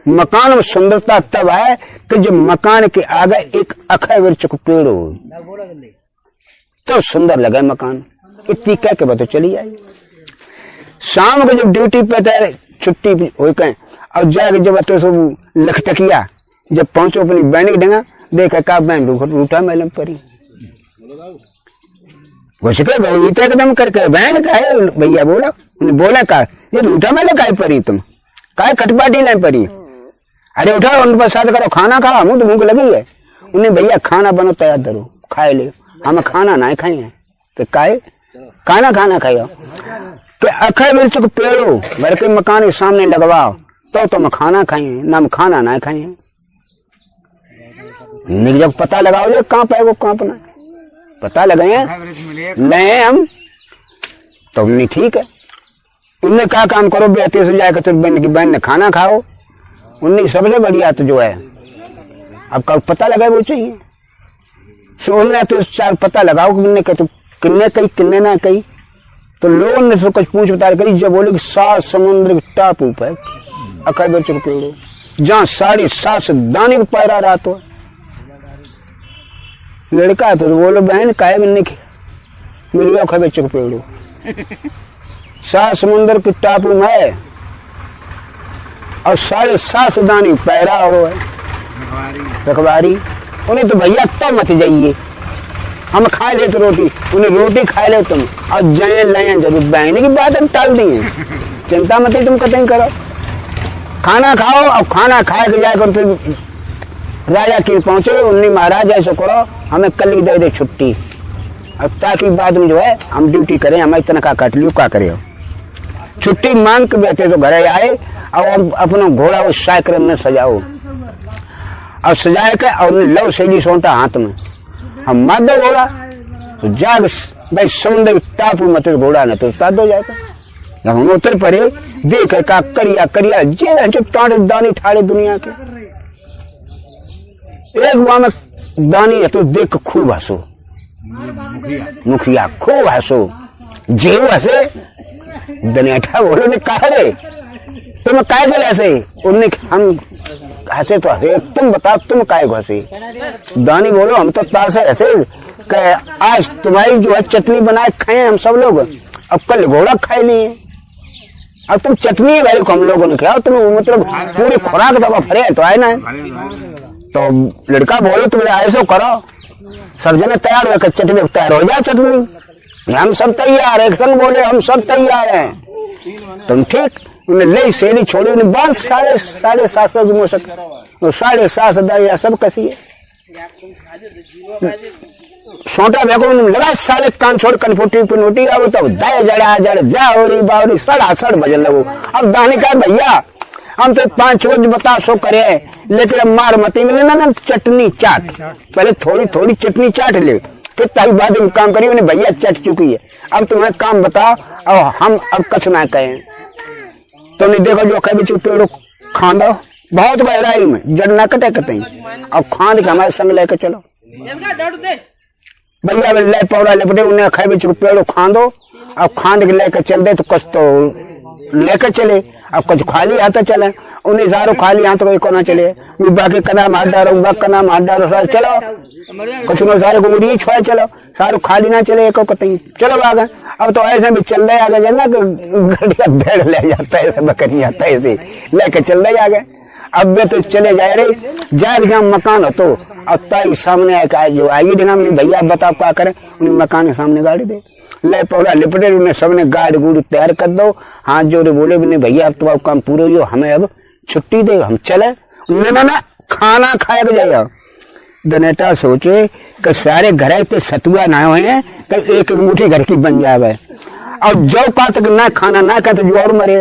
मकान में सुंदरता तब है कि जब मकान के आगे एक अखय वृक्ष को पेड़ हो तो सुंदर लगे मकान। इतनी कह के बता चली आई। शाम को जब ड्यूटी पे थे छुट्टी हो गए और जाके जब सब लखटकिया जब पहुंचो अपनी बहन की डंगा देखा का बहन रूठा मैलम परी एकदम करके बहन का है भैया बोला, बोला का ये रूठा मैल का परी तुम का खटपाटी लाए परी, अरे उठा उन पर साथ करो खाना खाओ, मुंह तो भूख लगी है। उन्हें भैया खाना बनो तैयार करो खाए ले, हम खाना ना खाए हैं तो काहे खाना खाओ कि अखय मिर्च को पेड़ो घर के मकान के सामने लगवाओ तो तुम खाना खाए ना, हम खाना ना खाए। जब पता लगाओ ये कहाँ पाएगो कहाँ अपना पता लगाए नहीं हम तो नहीं ठीक है। उनने कहा काम करो बेहतर से जाकर तो बहन ने खाना खाओ, उनने सबसे बढ़िया तो जो है अब कब पता लगाए वो चाहिए। सो उन्होंने तो 4 पता लगाओ कि तो किन्ने कही किन्ने ना कही, तो लोगों ने तो कुछ पूछ बता करी जब बोले कि 7 समुद्र के टापू पे अखय वृक्ष के पेड़ जहाँ 7.5 दाने को पैरा रहा तो लड़का तो बोलो बहन काहे मिलने मिल गया अखय वृक्ष के पेड़ 7 समुद्र के टापू में और 7.5 दाने पैरा और रखवारी। उन्हें तो भैया तब मत जाइए, हम खा ले तो रोटी, उन्हें रोटी खा ले तुम और जाए लाए जरूर बहन की बात हम टाल दी है, चिंता मत तुम कतई करो, खाना खाओ और खाना खाए के जाकर तुम राजा की पहुंचे। उन्हें महाराज ऐसा करो हमें कल ही दे छुट्टी, अब ताकि बाद में जो है हम ड्यूटी करें, हमारी तनख्वाह काट लियो क्या करे। छुट्टी मांग के बैठे तो घर आए और अपना घोड़ा उस साइकिल में सजाओ और सजाए के और लव सैली सोटा हाथ में हम मार दो घोड़ा तो जाग भाई समुद्र टापू मत घोड़ा न तो उस्ताद हो जाएगा। जब हम उतर पड़े देख का करिया करिया जे जो टाँड दानी ठाड़े दुनिया के एक वहां में दानी है तो देख खूब हंसो मुखिया खूब हंसो जेऊ हंसे दनेठा बोलो ने कहा रे तुम काय गए ऐसे उनने हम हंसे तो हंसे तुम बताओ तुम काय को हंसे दानी बोलो हम तो तार से हंसे आज तुम्हारी जो है चटनी बनाए खाए हम सब लोग अब कल घोड़ा खाए लिए अब तुम चटनी भाई हम लोगों ने खाया तुम मतलब पूरी खुराक दबा फरे तो आए ना तो लड़का बोलो तुम ऐसा करो सब जने तैयार होकर चटनी तैयार हो जाए चटनी हम सब तैयार है संग बोले हम सब तैयार हैं तुम ठीक उन्हें ले सेली छोड़ी उन्हें बांध 750 की मोशक 750 सब कसी है छोटा देखो लगा साले कान छोड़ कनफोटी पिनोटी अब तो दाए जड़ा जड़ जा हो रही बावरी 7:30 बजन लगो। अब दाने का भैया हम तो 5 रोज बता सो करे लेकिन अब मार मती मिले ना चटनी चाट पहले थोड़ी थोड़ी चटनी चाट ले फिर ताई बाद में काम करी उन्हें भैया चट चुकी है अब तुम्हें काम बताओ और हम अब कछ ना कहें तुमने देखो जो कभी चुप पेड़ो खांदा बहुत गहराई में जड़ ना कटे कते अब खांद के हमारे संग लेकर चलो भैया ले पौड़ा लेपटे उन्हें खाए चुप पेड़ो खांदो अब खांद के लेकर चल दे तो कुछ तो लेकर चले अब कुछ खाली आता चले उन्हें सारो खाली हाथ कोई कोना चले बाकी कना मार डालो कना मार डालो चलो कुछ न सारे को छोड़ा चलो सारो खाली ना चले एक कतई चलो आगे अब तो ऐसे भी चल रहे आगे जाना गड़िया भेड़ ले जाता है बकरी आता है ऐसे लेके चल रहे आगे अब वे तो चले जा रहे जाए मकान हो तो अब ताई सामने आए जो आइए देखा भैया बताओ क्या करें उन्हें मकान के सामने गाड़ी दे ले पौड़ा लिपटे उन्हें सबने गाड़ी गुड़ी तैयार कर दो हाथ जोड़े बोले भी नहीं भैया अब तुम्हारा काम पूरा हो हमें अब छुट्टी दे हम चले ना खाना खाए जाए दनेटा सोचे कि सारे घर पे सतुआ ना हुए हैं कि एक मुट्ठी घर की बन जाए और जो का तक ना खाना ना खा तो जो और मरे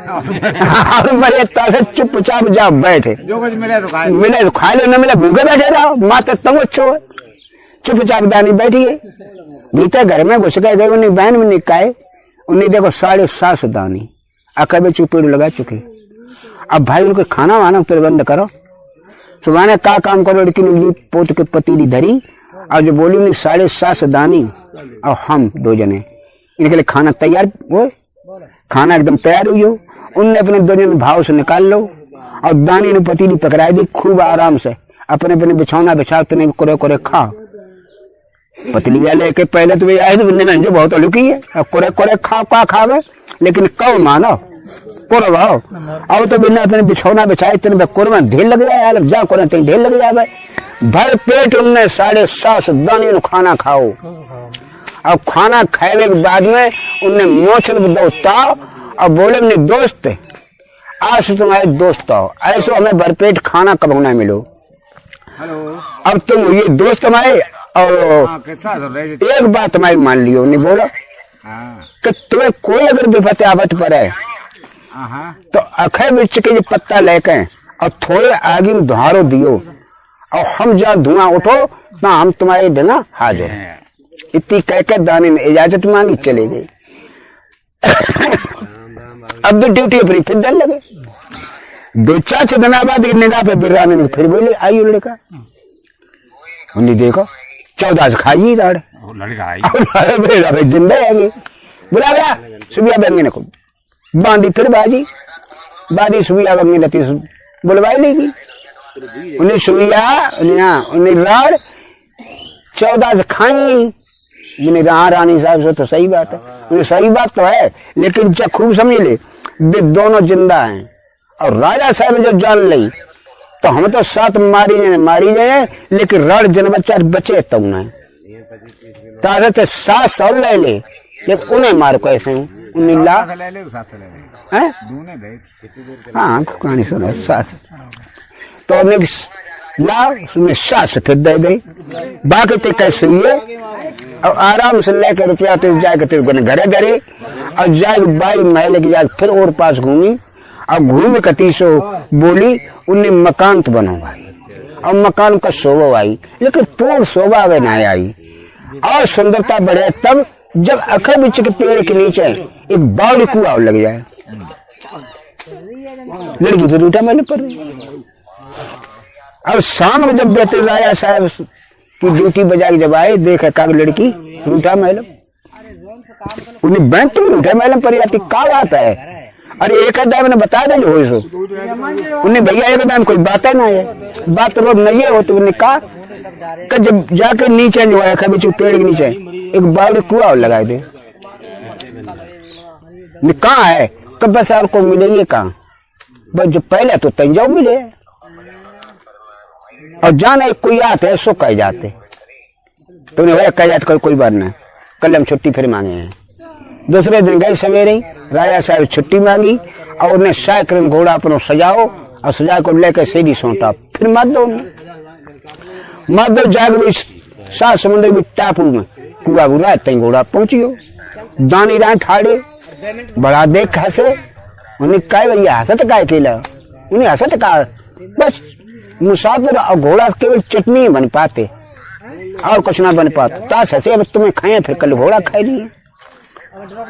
और मरे तो चुपचाप जा बैठे जो कुछ मिले तो खा लो न मिले भूखे बैठे रहो माता तंग अच्छो है चुपचाप दानी बैठी है भीतर घर में घुस गए उन्हें बहन में निकाय उन्हें देखो 7.5 दानी अकबे चुपेड़ लगा चुके अब भाई उनको खाना वाना प्रबंध करो सुबह का काम करो लेकिन पोत के पतीली धरी और जो बोली उन्हें 7.5 दानी और हम 2 जने इनके लिए खाना तैयार वो खाना एकदम तैयार हुई हो उनने अपने 2 जने भाव से निकाल लो और दानी ने पतीली पकड़ाई दी खूब आराम से अपने अपने बिछौना बिछा तुमने कोरे कोरे खा पतलिया लेके पहले तो आए जो बहुत अलुकी है कोरे कोरे खाओ का खावे लेकिन कब मानो कोरो भाव अब तो बिना अपने बिछौना बिछाए तेरे कोर में ढेर लग जाए जा कोरे तेरे ढेर लग जाए भर पेट उनने 7.5 दानी नो खाना खाओ अब खाना खाने के बाद में उनने मोछल दौड़ता और बोले अपने दोस्त आज तुम्हारे दोस्त आओ ऐसो हमें भरपेट खाना कब ना मिलो अब तुम ये दोस्त हमारे और एक बात हमारी मान लियो नहीं बोला कि तुम्हें कोई अगर विपत्ति आवत पर है तो अखे मिर्च के पत्ता लेके और थोड़े आगे में धुआरो दियो और हम जहाँ धुआं उठो ना हम तुम्हारे बिना हाजिर हैं इतनी कहकर दानी ने इजाजत मांगी चले गई अब भी ड्यूटी अपनी फिर डर लगे 2-4 दिन बाद निगाह पे बिराने ने फिर बोले आई लड़का उन्हें देखो 14 से खाई दाड़ जिंदा है बुला गया सुबिया बंगे को बांधी फिर बाजी सुबिया बंगे रहती बुलवाई लेगी उन्हें सुबिया उन्हें राड़ 14 से खाई मैंने रानी साहब से तो सही बात है सही बात तो है लेकिन जब खूब समझ ले वे दोनों जिंदा हैं और राजा साहब ने जब जान ली तो हम तो 7 मारी जाए लेकिन रड़ जन बच्चा बचे तब ना ताजा तो 7 और ले लेकिन उन्हें मार कैसे उन्हें ला हाँ कहानी सुना 7 तो ला उसमें 7 फिर दे गई बाकी तो कैसे हुए और आराम से लेकर रुपया तो जाके घरे और जाए बाई महल की जाए फिर और पास घूमी और घूम कती सो बोली उन्हें मकान तो बनो भाई और मकान का शोभा आई, लेकिन पूर्ण शोभा वे ना आई और सुंदरता बढ़े तब जब अखर बिच के पेड़ के नीचे एक बावड़ी कुआ लग जाए। लड़की फिर उठा मैंने पर अब शाम में जब बेटे राजा साहब की ड्यूटी बजा के जब आए, देखा का लड़की रूठा मैलम, उन्हें बैंक तो रूठा मैलम पर आती का बात है। अरे एक आधा मैंने बता दे जो हो सो, उन्हें भैया एक आधा कोई बात है ना है, बात रोज नहीं हो। तो उन्हें कहा कि जब जाके नीचे जो है कभी पेड़ के नीचे एक बावड़ी कुआ लगा दे। कहाँ है कब बस आपको मिलेगी कहाँ, बस जो पहले तो तंजाऊ मिले और जाना कोई आते है सो कह जाते, तो उन्हें कह जाते कोई बात ना, कल हम छुट्टी फिर मांगे हैं। दूसरे दिन गए सवेरे राजा साहब छुट्टी मांगी और उन्हें साइकिल घोड़ा अपना सजाओ और सजा को लेकर सीधी सौंटा, फिर मार दो जाग सात समुद्र में टापू में कुआ बुरा तई घोड़ा पहुंचियो, दानी राय ठाड़े बड़ा देख हंसे। उन्हें कह भैया हंसत का अकेला, उन्हें हंसत का बस मुसाफिर और घोड़ा केवल चटनी बन पाते और कुछ ना बन पाता। ताश हंसे अब तुम्हें खाए फिर कल घोड़ा खाए लिए,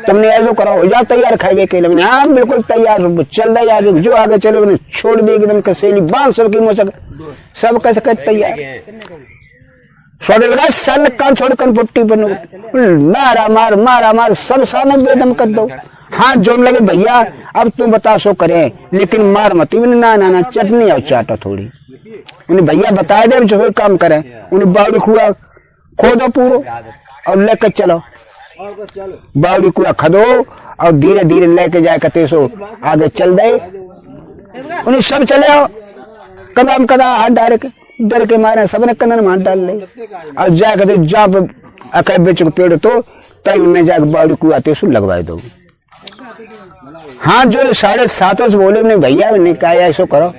तुमने ऐसा करो हो जा तैयार खाए के लिए। हाँ बिल्कुल तैयार, चल दे आगे जो आगे चलो, उन्हें छोड़ दी एकदम कसेली बांध सबकी मोचक सब कैसे कर तैयार छोड़ लगा सन कान छोड़ कर पुट्टी बनो मारा मार सब सामने बेदम कर दो। हाथ जोड़ लगे भैया अब तुम बता सो करें, लेकिन मार मत ना ना ना चटनी और चाटा थोड़ी। उन्हें भैया बताए दे जो काम करें, उन्हें बावड़ी कुआ खोदो पूरो और लेकर चलो, बावड़ी कुआ खदो और धीरे धीरे लेके जाए कते सो आगे चल दे। उन्हें सब चले आओ कदम कदा हाथ डायरेक्ट डर के मारे सबने कंधन में हाथ डाल ले और जाकर जब अकड़ बेच को पेड़ तो तब उन्हें जाकर बावड़ी कुआ तेसु लगवाए दो। हाँ जो 7:30 से बोले उन्हें भैया ने कहा ऐसा करो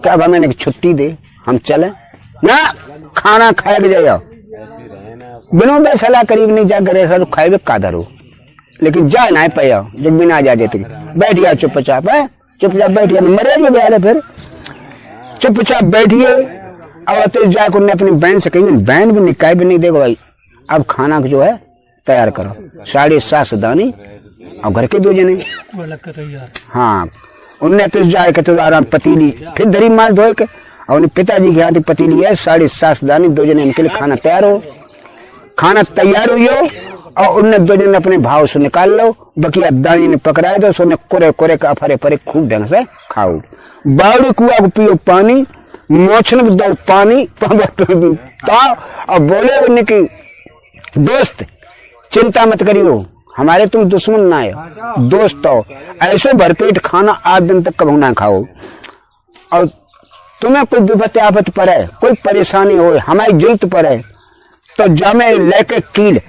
क्या अब हमें छुट्टी दे हम चले ना, खाना खाए के जाओ बिना सलाह करीब नहीं जा करे सर खाए कादर हो, लेकिन जा ना पे आओ जब बिना जा जाते बैठ गया चुपचाप है, चुपचाप बैठ गया मरे भी गया फिर चुपचाप बैठिए। अब तो जाकर उन्हें अपनी बहन से कही, बहन भी निकाय भी नहीं देखो भाई अब खाना जो है तैयार करो, 7:30 दानी और घर के 2 जने। हाँ उनने तो जाए के तो आराम पतीली फिर दरी मार धोए के और उन्हें पिताजी के हाथ पतीली है 7:30 दानी 2 जने उनके लिए खाना तैयार हो। खाना तैयार हुई हो और उनने 2 जने अपने भाव से निकाल लो, बकिया दानी ने पकड़ाए दो, सोने कोरे कोरे का अफरे परे खूब ढंग से खाओ। बावड़ी कुआ को पियो पानी, मोछन में दो पानी और बोले उन्हें की दोस्त चिंता मत करियो हमारे तुम दुश्मन ना है दोस्त हो, ऐसे भरपेट खाना 8 दिन तक कभी ना खाओ और तुम्हें कोई विपत्ति आफत पड़े कोई परेशानी हो हमारी जरूरत पड़े तो जामे लेके कील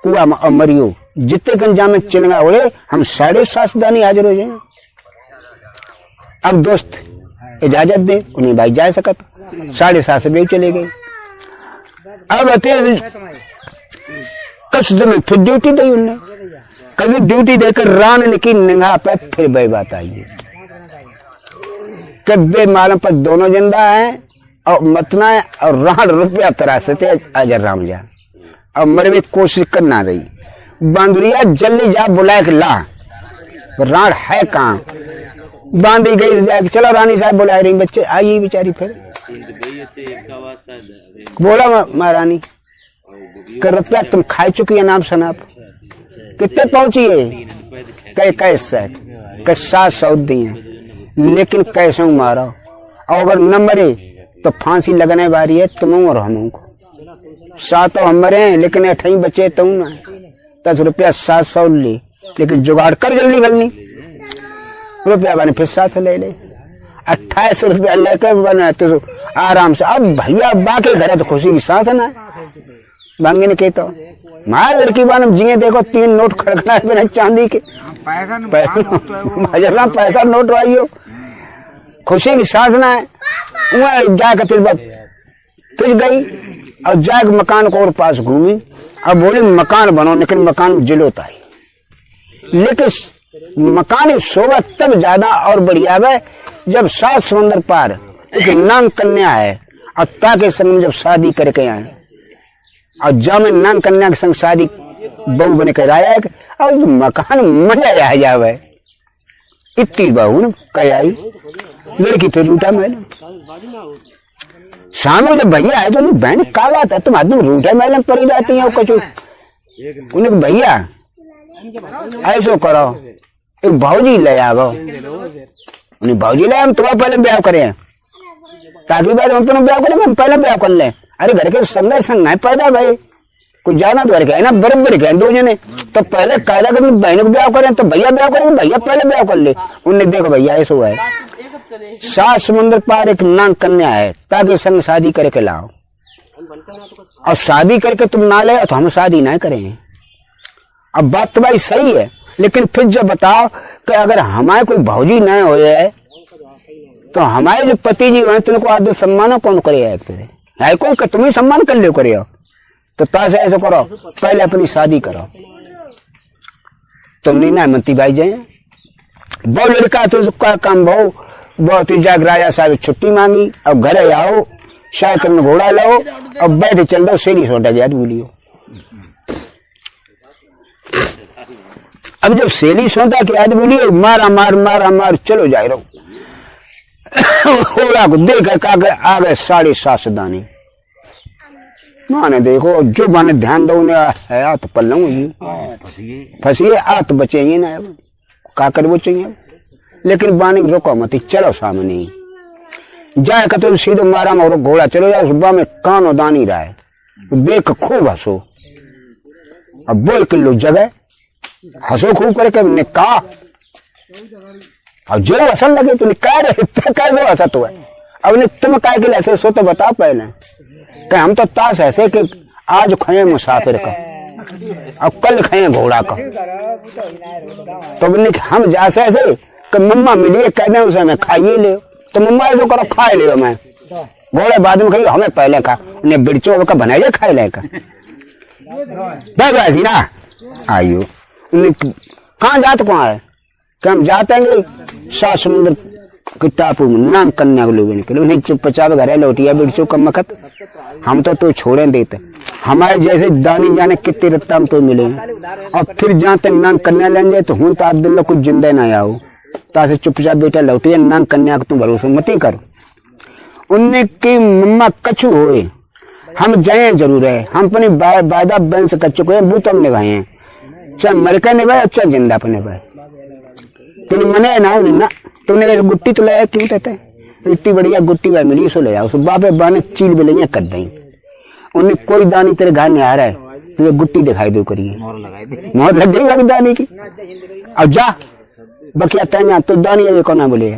कुआ और मरियो, जितने कन जामे चिलगा उड़े हम 7:30 दानी हाजिर हो जाए। अब दोस्त इजाजत दे, उन्हें भाई जा सकत 7:30 से चले गए। अब कस दिन फिर ड्यूटी दी उन्हें, कभी ड्यूटी देकर रान की निगाह पे फिर वही बात आई है कि बे मालूम पर दोनों जिंदा है और मतना है और राण रुपया तराशे थे अजर राम जा और मरे में कोशिश करना रही। बांदुरिया जल्दी जा बुलाए के ला, राण है कहाँ, बांधी गई जाके चलो रानी साहब बुला रही, बच्चे आई बेचारी फिर बोला महारानी कर रुपया तुम खाई चुकी है नाम सनाप कितने पहुंची है कई कैसे 700 दिए, लेकिन कैसे मारो और अगर न मरे तो फांसी लगने वाली है तुम और हमको 7 हम मरे हैं लेकिन 8 बचे तुम ना 10 रुपया 700 ली, लेकिन जुगाड़ कर जल्दी गलनी रुपया बने फिर 7 ले ले 28 रुपया लेकर बना तो आराम से। अब भैया बाकी घर तो खुशी की साथ ना मांगे ने कहता मार लड़की बान जिये देखो 3 नोट खड़खड़ा बिना चांदी के पैसा नोट वाइयो खुशी की सांस ना है वह जाकर फिर गई और जाकर मकान को और पास घूमी अब बोली मकान बनो, लेकिन मकान जिलोता है, लेकिन मकान की शोभा तब ज्यादा और बढ़िया है जब 7 समंदर पार एक नांग कन्या है और ताके संग जब शादी करके आए और जब मैं नांग कन्या के संग शादी बहू बने कर आया और मकान मजा आ जावे। इतनी बहू न कह आई लड़की फिर रूठा मैडम सामने जब भैया है तो बहन का बात है तुम आदमी रूठा मैडम पड़ी जाती है कुछ उन्हें भैया ऐसो करो एक भाजी ले आओ उन्हें भाजी ले हम तुम्हारा पहले ब्याह करें ताकि बाद हम तुम ब्याह करेंगे हम पहले ब्याह कर ले। अरे घर के संग है पैदा भाई कुछ जाना तो घर के है ना बराबर के दो जने तो पहले कायदा कर बहनों को ब्याह करें तो भैया ब्याह करेंगे भैया पहले ब्याह कर ले। उन्हें देखो भैया ऐसा है 7 समुद्र पार एक नांग कन्या है ताकि संग शादी करके लाओ और शादी करके तुम ना ले तो हम शादी ना करेंगे। अब बात तो भाई सही है लेकिन फिर जब बताओ कि अगर हमारे कोई भौजी न हो जाए तो हमारे जो पति जी हैं तुमको आदर सम्मान कौन करे है कोई तुम ही सम्मान कर लो करे तो तासे ऐसा करो पहले अपनी शादी करो तुम नहीं ना मंती भाई जाए बहु लड़का तो उसका काम बहु बहुत ही जाग राजा साहब छुट्टी मांगी अब घर आओ साइकिल में घोड़ा लाओ अब बैठ चल दो सेरी सोटा गया बोलियो। अब जब सेली सोता के आज बोलिए मारा मार चलो जाए रहो घोड़ा को देख आ गए 7.5 दानी माने देखो जो माने ध्यान दो है आ तो पल्लू फंसिए आ तो बचेंगे ना का कर बचेंगे लेकिन बानी रोको मत चलो सामने जाए तो सीधे मारा और घोड़ा चलो जाए सुबह में कानो दानी रहा है देख खूब हंसो अब बोल किलो जगह हंसो खूब करके ने कहा अब जो हसन लगे तो कह रहे कैसे हंसा तो है अब तुम काय के ऐसे सो तो बता पहले कि हम तो ताश ऐसे कि आज खाए मुसाफिर का अब कल खाए घोड़ा का तो हम जैसे ऐसे कि मम्मा मिलिए कहने उसे मैं खाइए ले तो मम्मा ऐसे करो खाए ले मैं घोड़े बाद में खाइए हमें पहले खा उन्हें बिरचो का बनाइए खाए ले का ना आइयो कहाँ जाते कहाँ है कि हम जाते हैं 7 समुद्र के टापू में नांग कन्या को लोगों के लिए उन्हें चुपचाप घर लौटिया बिरचो कम मखत हम तो छोड़े देते हमारे जैसे दानी जाने कितने रत्ता हम तो मिले और फिर जहाँ तक नांग कन्या लेने जाए तो हूं तो अब्दुल्ला कुछ जिंदा ना आओ तासे चुपचाप बेटा लौटिया नांग कन्या को तुम भरोसा मत ही करो। उनने की मम्मा कछु हुए हम जाए जरूर है हम अपनी वायदा बहन से कर चुके हैं वो तो हम निभाए हैं चाहे मरकर निभाए चाहे जिंदा पर निभाए तुम मने ना ना तुमने गुट्टी तो लाया क्यों कहते हैं इतनी बढ़िया गुट्टी भाई मिली सो ले जाओ सो बापे बाने चील बिलियां कर दें उन्हें कोई दानी तेरे घर नहीं आ रहा है तुझे गुट्टी दिखाई दो करिए मोहर लग जाएगी दानी की अब जा बकिया तैया तो दानी अभी कौन बोले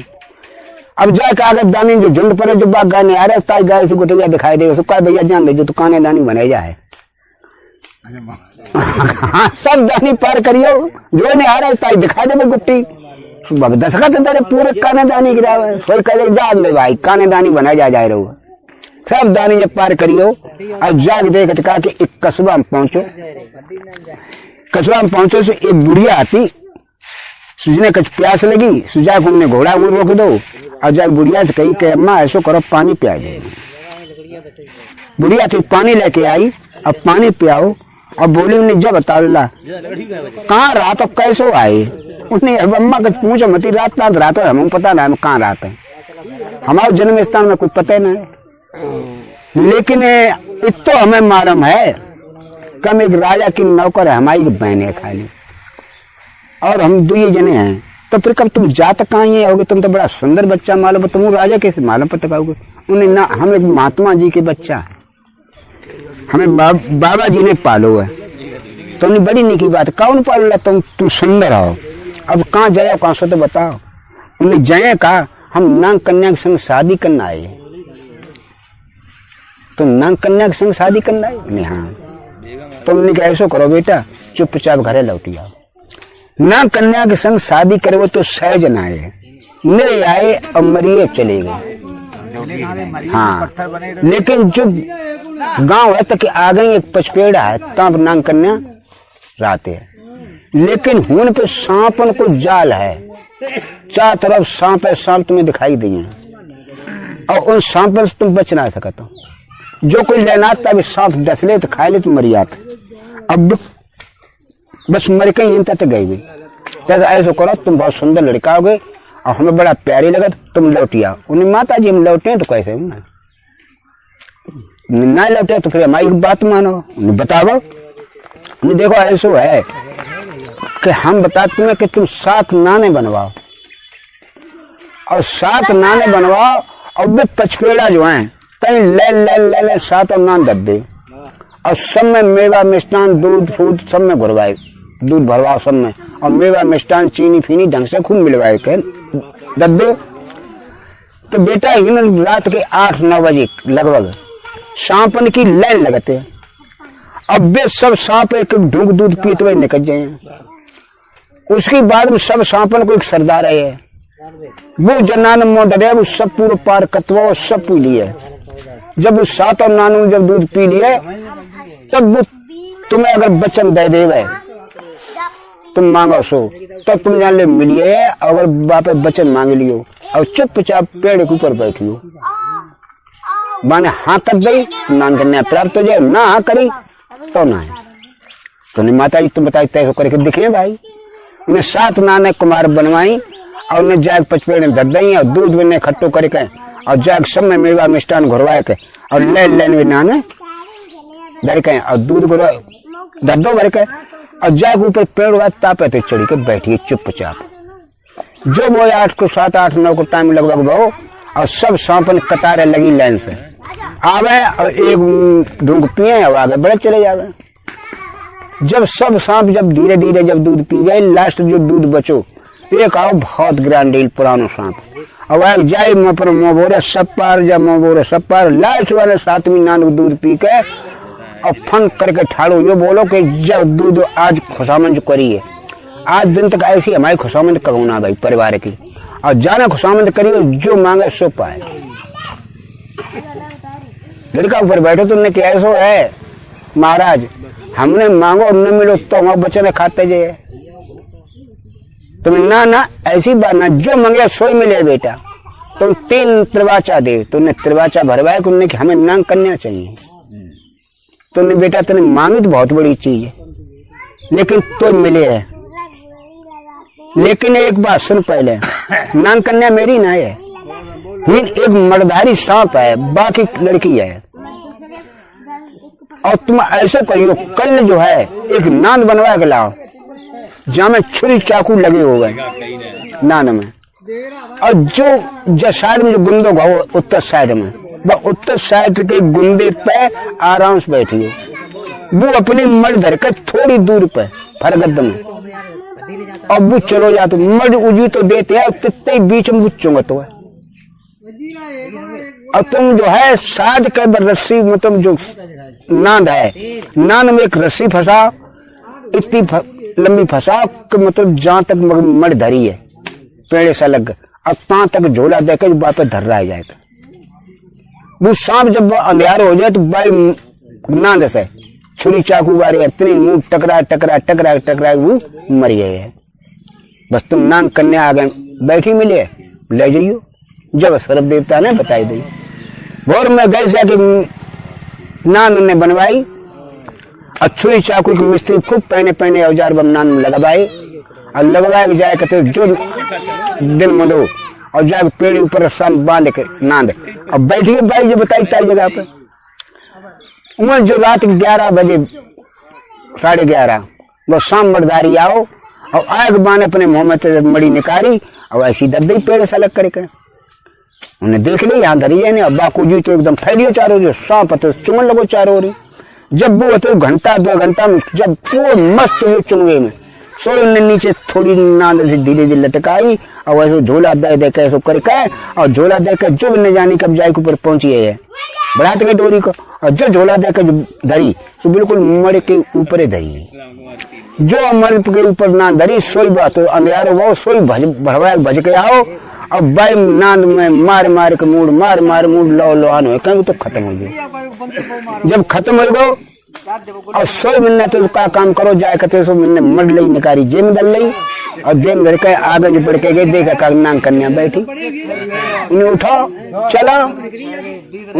अब जाके अगर दानी जो झुंड पर जो बाग गाने आ रहा है ताई गाय से गुटिया दिखाई दे उसको भैया जान दे जो दुकाने दानी बनाई जाए सब दानी पार करियो जो नहीं आ रहा है ताई दिखाई दे गुट्टी दशखत तेरे पूरे काने दानी गिरा कोई कहे जान दे भाई काने दानी बनाई जाए रहो सब दानी जब पार करियो अब जाग देख कहा कि एक कस्बा में पहुंचो से एक बुढ़िया आती सुजने कुछ प्यास लगी सुजा को उन्हें घोड़ा मुड़ रोक दो और जाग बुढ़िया से कही कि अम्मा ऐसो करो पानी पिया दे बुढ़िया थी पानी लेके आई अब पानी पियाओ अब बोली उन्हें जब बता कहाँ रहा तो कैसो आए उन्हें अम्मा कुछ पूछो मती रात है हम पता ना हम कहाँ रात है हमारे जन्म स्थान में कुछ पता नहीं लेकिन इतो हमें मालूम है कम एक राजा की नौकर है हमारी बहन है खाली और हम 2 जने हैं तो फिर कब तुम जात कहाँ ये होगे तुम तो बड़ा सुंदर बच्चा मालूम तुम राजा कैसे मालूम पता पाओगे उन्हें ना हम एक महात्मा जी के बच्चा हमें बाबा जी ने पालो है तुमने बड़ी निकी बात कौन पालो तुम सुंदर हो अब कहाँ जाए कहाँ से तो बताओ उन्हें जाए कहा हम नांग कन्या के संग शादी करना आए तो नांग कन्या के संग शादी करना आए नहीं हाँ तुमने क्या ऐसा करो बेटा चुपचाप घरे लौटी आओ नांग कन्या के संग शादी करे वो तो सहज न आए नहीं आए और मरिए चले गए हाँ लेकिन जो गांव है तक आ गई एक पचपेड़ा है तब नांग कन्या रहते है लेकिन हुन पे सांपन को जाल है चार तरफ सांप है सांप तुम्हें दिखाई दिए और उन सांपों से तुम बच ना सकते हो। जो कोई लेना तब सांप डस ले तो खा ले तो मरी जाते। अब बस मर के इन तक गई भी तब ऐसा करो, तुम बहुत सुंदर लड़का हो गए और हमें बड़ा प्यारी लगा, तुम लौटी आओ। उन्हें माता जी हम लौटे तो कैसे ना लौटे तो फिर हमारी बात मानो, उन्हें बताओ। उन्हें देखो ऐसा है कि हम बताते हैं कि तुम 7 नाने बनवाओ और 7 नाने बनवाओ और वे पचपेड़ा जो है कहीं ले 7 और नान दे दे और सब में मेवा मिष्टान दूध फूद सब में घुरवाए, दूध भरवाओ सब में और मेवा मिष्टान चीनी फीनी ढंग से खूब मिलवाए के दे। तो बेटा इन रात के 8-9 बजे लगभग सांपन की लाइन लगते हैं। अब वे सब सांप एक ढूंढ दूध पीते हुए निकल जाए। उसके बाद में सब सांपन को एक सरदार है, वो जनान मोडर है, वो सब पूरा पार कतवा और सब पी लिए। जब वो 7 और नानू जब दूध पी लिए तब वो तुम्हें अगर वचन दे देवे तुम मांगो सो तब तुम जान ले मिलिए। अगर बाप वचन मांग लियो और चुपचाप पेड़ के ऊपर बैठियो, माने हाँ कर दई नान करने प्राप्त हो जाए, ना हाँ करी तो ना है। तो नहीं माता जी तुम बताई तय करके दिखे भाई। उन्हें 7 नाने कुमार बनवाई और उन्हें जाग पचपेड़े धर दई और दूध में खट्टो करके और जाग सब में मेवा मिष्टान घुरवाए के और लेन में नाने धर के और दूध घुरवा धर दो भर के और जाग ऊपर पेड़ हुआ तापे तो चढ़ी के बैठिए चुपचाप। जो वो 8 को 7, 8, 9 को टाइम लगभग बहु और सब सांपन कतारे लगी लाइन से आवे और एक ढूंढ पिए और आगे बड़े चले जावे। जब सब सांप जब धीरे धीरे जब दूध पी गए, लास्ट जो दूध बचो एक आओ बहुत ग्रांडील पुरानो सांप और आग जाए मोबोरे सब पार जब मोबोरे सब पार लास्ट वाले 7वीं नान दूध पी के और फन करके ठाड़ो यो बोलो कि जब दूध आज खुशामंद करिए, आज दिन तक ऐसी हमारी खुशामंद करूँ भाई परिवार की और जाना खुशामंद करिए, जो मांगे सो पाए। लड़का ऊपर बैठो तुमने क्या ऐसा है महाराज, हमने मांगो और न मिलो तो हम बच्चे खाते जाए। तुम ना ऐसी बात ना, जो मांगे सोई मिले बेटा। तुम 3 त्रिवाचा दे, तुमने त्रिवाचा भरवाए तुमने कि हमें नांग करना चाहिए। तुमने बेटा तुमने मांगी तो बहुत बड़ी चीज है लेकिन तो मिले है। लेकिन एक बात सुन पहले, नांग कन्या मेरी ना है, एक मर्दारी सांप है, बाकी लड़की है। और तुम ऐसे करियो कल जो है एक नान बनवा के लाओ जहाँ में छुरी चाकू लगे हो गए नान में, और जो साइड में जो गुंदो गाओ उत्तर साइड में, वह उत्तर साइड के गुंदे पे आराम से बैठिए। वो अपनी मर्द धर के थोड़ी दूर पे फरगद में और वो चलो जा तो मर्द उजी तो देते हैं कितने बीच में वो चुंगत है। और तुम जो है साध के रस्सी मतलब जो नांद है, नांद में एक रस्सी फंसा इतनी लंबी फंसा कि मतलब जहां तक मर्द धरी है पेड़ से लग और तहां तक झोला देकर वापस धर रहा जाएगा। वो सांप जब अंधेर हो जाए तो भाई नांद से छुरी चाकू वाले इतनी मुंह टकरा वो मर गए। बस तुम नांग करने आ गए, बैठी मिले ले जाइयो, जब सर्व देवता ने बताई दी। और मैं गए जाके नान ने बनवाई और छुरी चाकू की मिस्त्री खूब पहने औजार बम नान में लगवाए और लगवाए जाए कहते जो दिन मनो और जाके पेड़ ऊपर शाम बांध के नांद और बैठिए भाई जो बताई ताई जगह पे। उमर जो रात 11 बजे 11:30 वो शाम मर्दारी आओ और आग बाने अपने मुंह में मड़ी निकाली और ऐसी दर्द पेड़ से अलग करके उन्हें देख ली यहाँ धरी है और बाकू जी तो एकदम फैलियो चारों जो सांप तो चुंगन लगो चारों ओर। जब वो तो घंटा 2 घंटा में जब पूरे मस्त हुए चुंगे में सो उन्हें नीचे थोड़ी नांद से धीरे धीरे लटकाई और वैसे झोला दे के ऐसा करके और झोला दे के जो न जानी कब जाए के ऊपर पहुंची है बरात के डोरी को और जो झोला दे के धरी तो बिल्कुल मर के ऊपर धरी, जो मर के ऊपर ना धरी सोई बात तो अंधेरो वो सोई भरवा भज के आओ और बाई नांद में मार के मूड मार मूड लो आन हो कहीं तो खत्म हो गए। जब खत्म हो गो और 100 महीने तो का काम करो जाए कहते सो महीने मर लई निकारी जेम दल लई और दिन भर के आगे जो बढ़ के गए, देखा का नांग कन्या बैठी, उन्हें उठाओ चलो,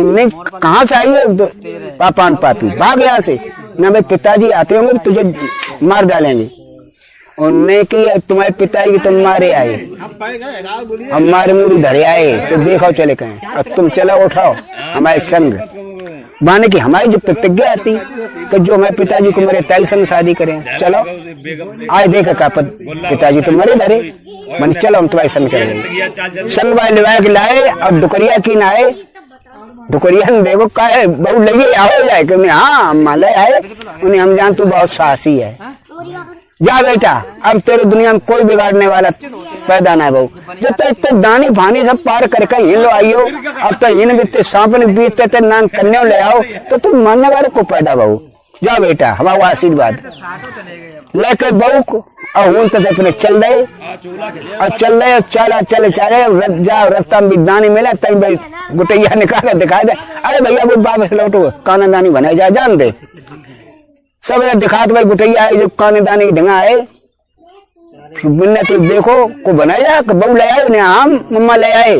उन्हें कहाँ से आई है पापान पापी, भाग यहाँ से, ना भाई पिताजी आते होंगे तुझे मार डालेंगे। उनने की तुम्हारे पिताजी तुम मारे आए, हमारे मुंह धरे आए तो देखो चले कहें, और तुम चलो उठाओ हमारे संग, माने कि हमारी जो प्रतिज्ञा आती कि जो हमारे पिताजी को मरे ताई संग शादी करें, चलो आज देखा का पिताजी तो मरे धरे, मन चलो हम तुम्हारे संग चल गए। संग वाले लिवा के लाए और डुकरिया की नाए, डुकरिया ने देखो का है बहु लगी आओ जाए कि हाँ माले आए, उन्हें हम जान तू बहुत साहसी है, जा बेटा अब तेरे दुनिया में कोई बिगाड़ने वाला पैदा ना है बहू, जो तो इतने दानी फानी सब पार करके हिल लो आइयो, अब तो इन बीते सांप ने बीतते थे नान कन्या ले आओ तो तुम मानने वाले को पैदा बहू, जा बेटा हमारा आशीर्वाद लेकर बहू को और उन तक अपने चल रहे और चल रहे चला चले चले जाओ रास्ता में दानी मिला तई भाई गुटैया निकाल दिखा दे, अरे भैया वो वापस लौटो काना दानी बनाए जा जान दे, सब दिखाते भाई गुटैया है जो काने दाने की ढंगा है, तो देखो को बनाया बहू ले आए ने हम मम्मा ले आए,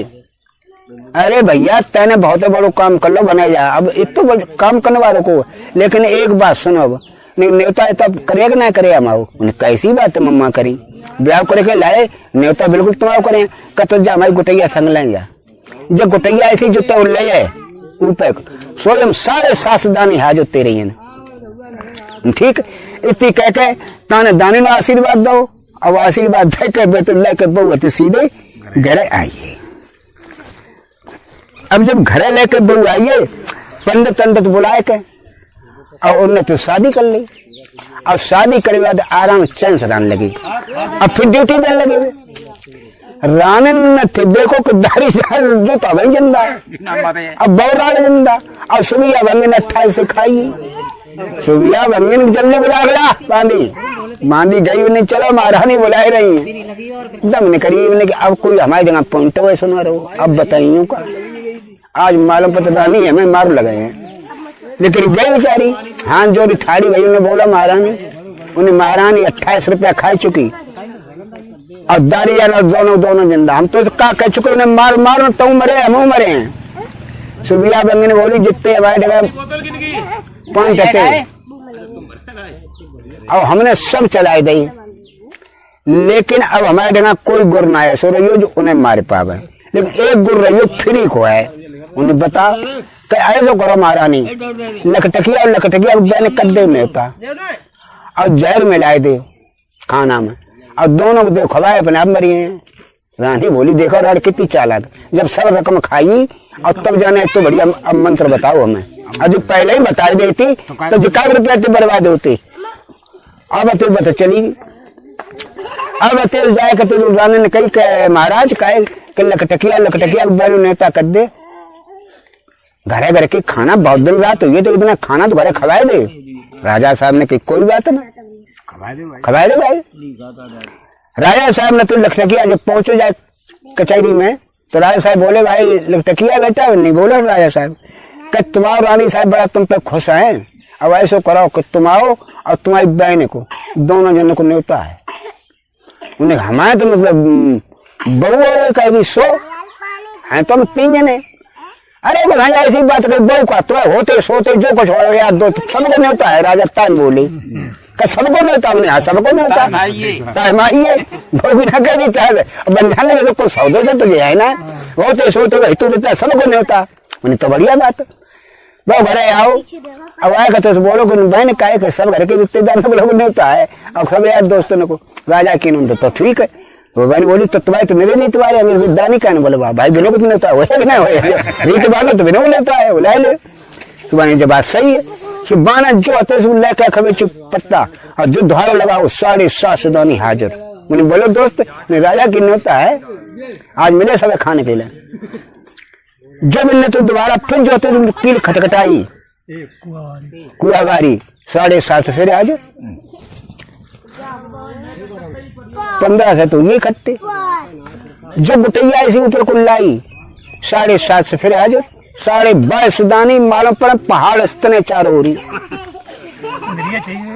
अरे भैया तैने बहुत बड़ो काम कर लो बनाया जा, अब इतना काम करने वालों को, लेकिन एक बात सुनो, अब न्योता है तब करेगा ना करे हम आओ, उन्हें कैसी बात है मम्मा करी ब्याह करे के लाए न्योता बिल्कुल तुम्हारा करें कत जा हमारी गुटैया संग लें जा, जब गुटैया ऐसी जो तो ले जाए ऊपर सोलम सारे सासदानी हाजो तेरे हैं, ठीक इतनी कह के ताने दाने में आशीर्वाद दो, अब आशीर्वाद दे के बेटे लेके बहू सीधे घरे आइए। अब जब घरे लेके बहू आइए पंडित पंडित बुलाए के और उन्होंने तो शादी कर ली, और शादी करे बाद आराम चैन से रहने लगी, अब फिर ड्यूटी देने लगे, रानी ने फिर देखो कि दारी जो तो वही जिंदा अब बहुत रानी जिंदा, और सुबिया बंगे ने 28 से खाई, सुबिया बंगे ने जल्दी बुला गया बांधी गई नहीं, चलो महारानी बुलाए रही है दम निकली उन्हें कि अब कोई हमारी जगह पॉइंट हुए सुना रहो, अब बताइए का आज मालूम पता नहीं हमें मार लगे हैं, लेकिन गई बेचारी हाथ जोड़ी ठाड़ी भाई ने बोला महारानी, उन्हें महारानी 28 रुपया खा चुकी और दारी दोनों जिंदा, हम तो का कह चुके उन्हें मार मार तो मरे हम मरे हैं। सुबिया बंगे ने बोली जितने हमारे जगह पॉइंट थे और हमने सब चलाई दी, लेकिन अब हमारे जगह कोई गुर ना है सो रही जो उन्हें मार पावे, लेकिन एक गुर रही फ्री को है, उन्हें बता ऐसा करो महारानी लकटकिया और लकटकिया बैन कद्दे में होता और जहर मिलाए दे खाना में और दोनों को खवाए अपने आप मरी हैं। रानी बोली देखो रानी कितनी चालाक, जब सब रकम खाई और तब जाने तो बढ़िया अब मंत्र बताओ हमें, और जो पहले ही बता देती तो जिका रुपया बर्बाद होती, अब अतिल बता चली, अब अतिल जाए कि रानी ने कही महाराज कहे कि लकटकिया बैन नेता कर दे, घरे घर के खाना बहुत दिन रात हुई तो इतना खाना तो घरे खवाए दे, राजा साहब ने कही कोई बात ना खवाए दे भाई। राजा साहब ने तो लखटकिया जब पहुंचो जाए कचहरी में तो राजा साहब बोले भाई लखटकिया बेटा नहीं बोला राजा साहब कि तुम्हारा रानी साहब बड़ा तुम पे खुश है, अब ऐसा करो कि तुम आओ और तुम्हारी बहन को दोनों जनों को न्योता है, उन्हें हमारे तो मतलब बहू कहेगी सो है तो हम 3 जने, अरे वो भाई ऐसी बात कर बहू का तो होते सोते जो कुछ हो गया दो सबको न्योता है, राजा तान बोली सबको न्योता हमने हाँ सबको न्योता माइए बहू भी ना कह देता है बंधाने में तो कोई सौदे से तुझे है ना, होते सोते वही तू देता सबको न्योता, उन्हें तो बढ़िया बात वो घरे आओ, अब आएगा तो बोलो बहन का है सब घर के रिश्तेदार सब लोग न्योता है और सब यार दोस्तों को राजा की न्योता तो ठीक है, वो बहन बोली तो तुम्हारे तो मेरे नहीं तुम्हारे विद्यानी का बोले भाई बिनो को तो न्योता हो ना रीत बानो तो बिनो न्योता है बुला ले, तुम्हारी जब बात सही है सुबाना जो आते लेकर खबे चुप पत्ता और जो धारो लगाओ 7.5 दानी हाजिर, उन्हें बोलो दोस्त राजा की न्योता है आज मिले सब खाने के लिए, जब इनने तो दोबारा फिर जो तुम कील खटखटाई कुआगारी 7.5 फिर हाजिर 15 से तो ये खट्टे, जब गुटैया इसी ऊपर को लाई 7.5 से फिर हाजिर 22.5 दानी मालूम पर पहाड़ इतने चारों हो रही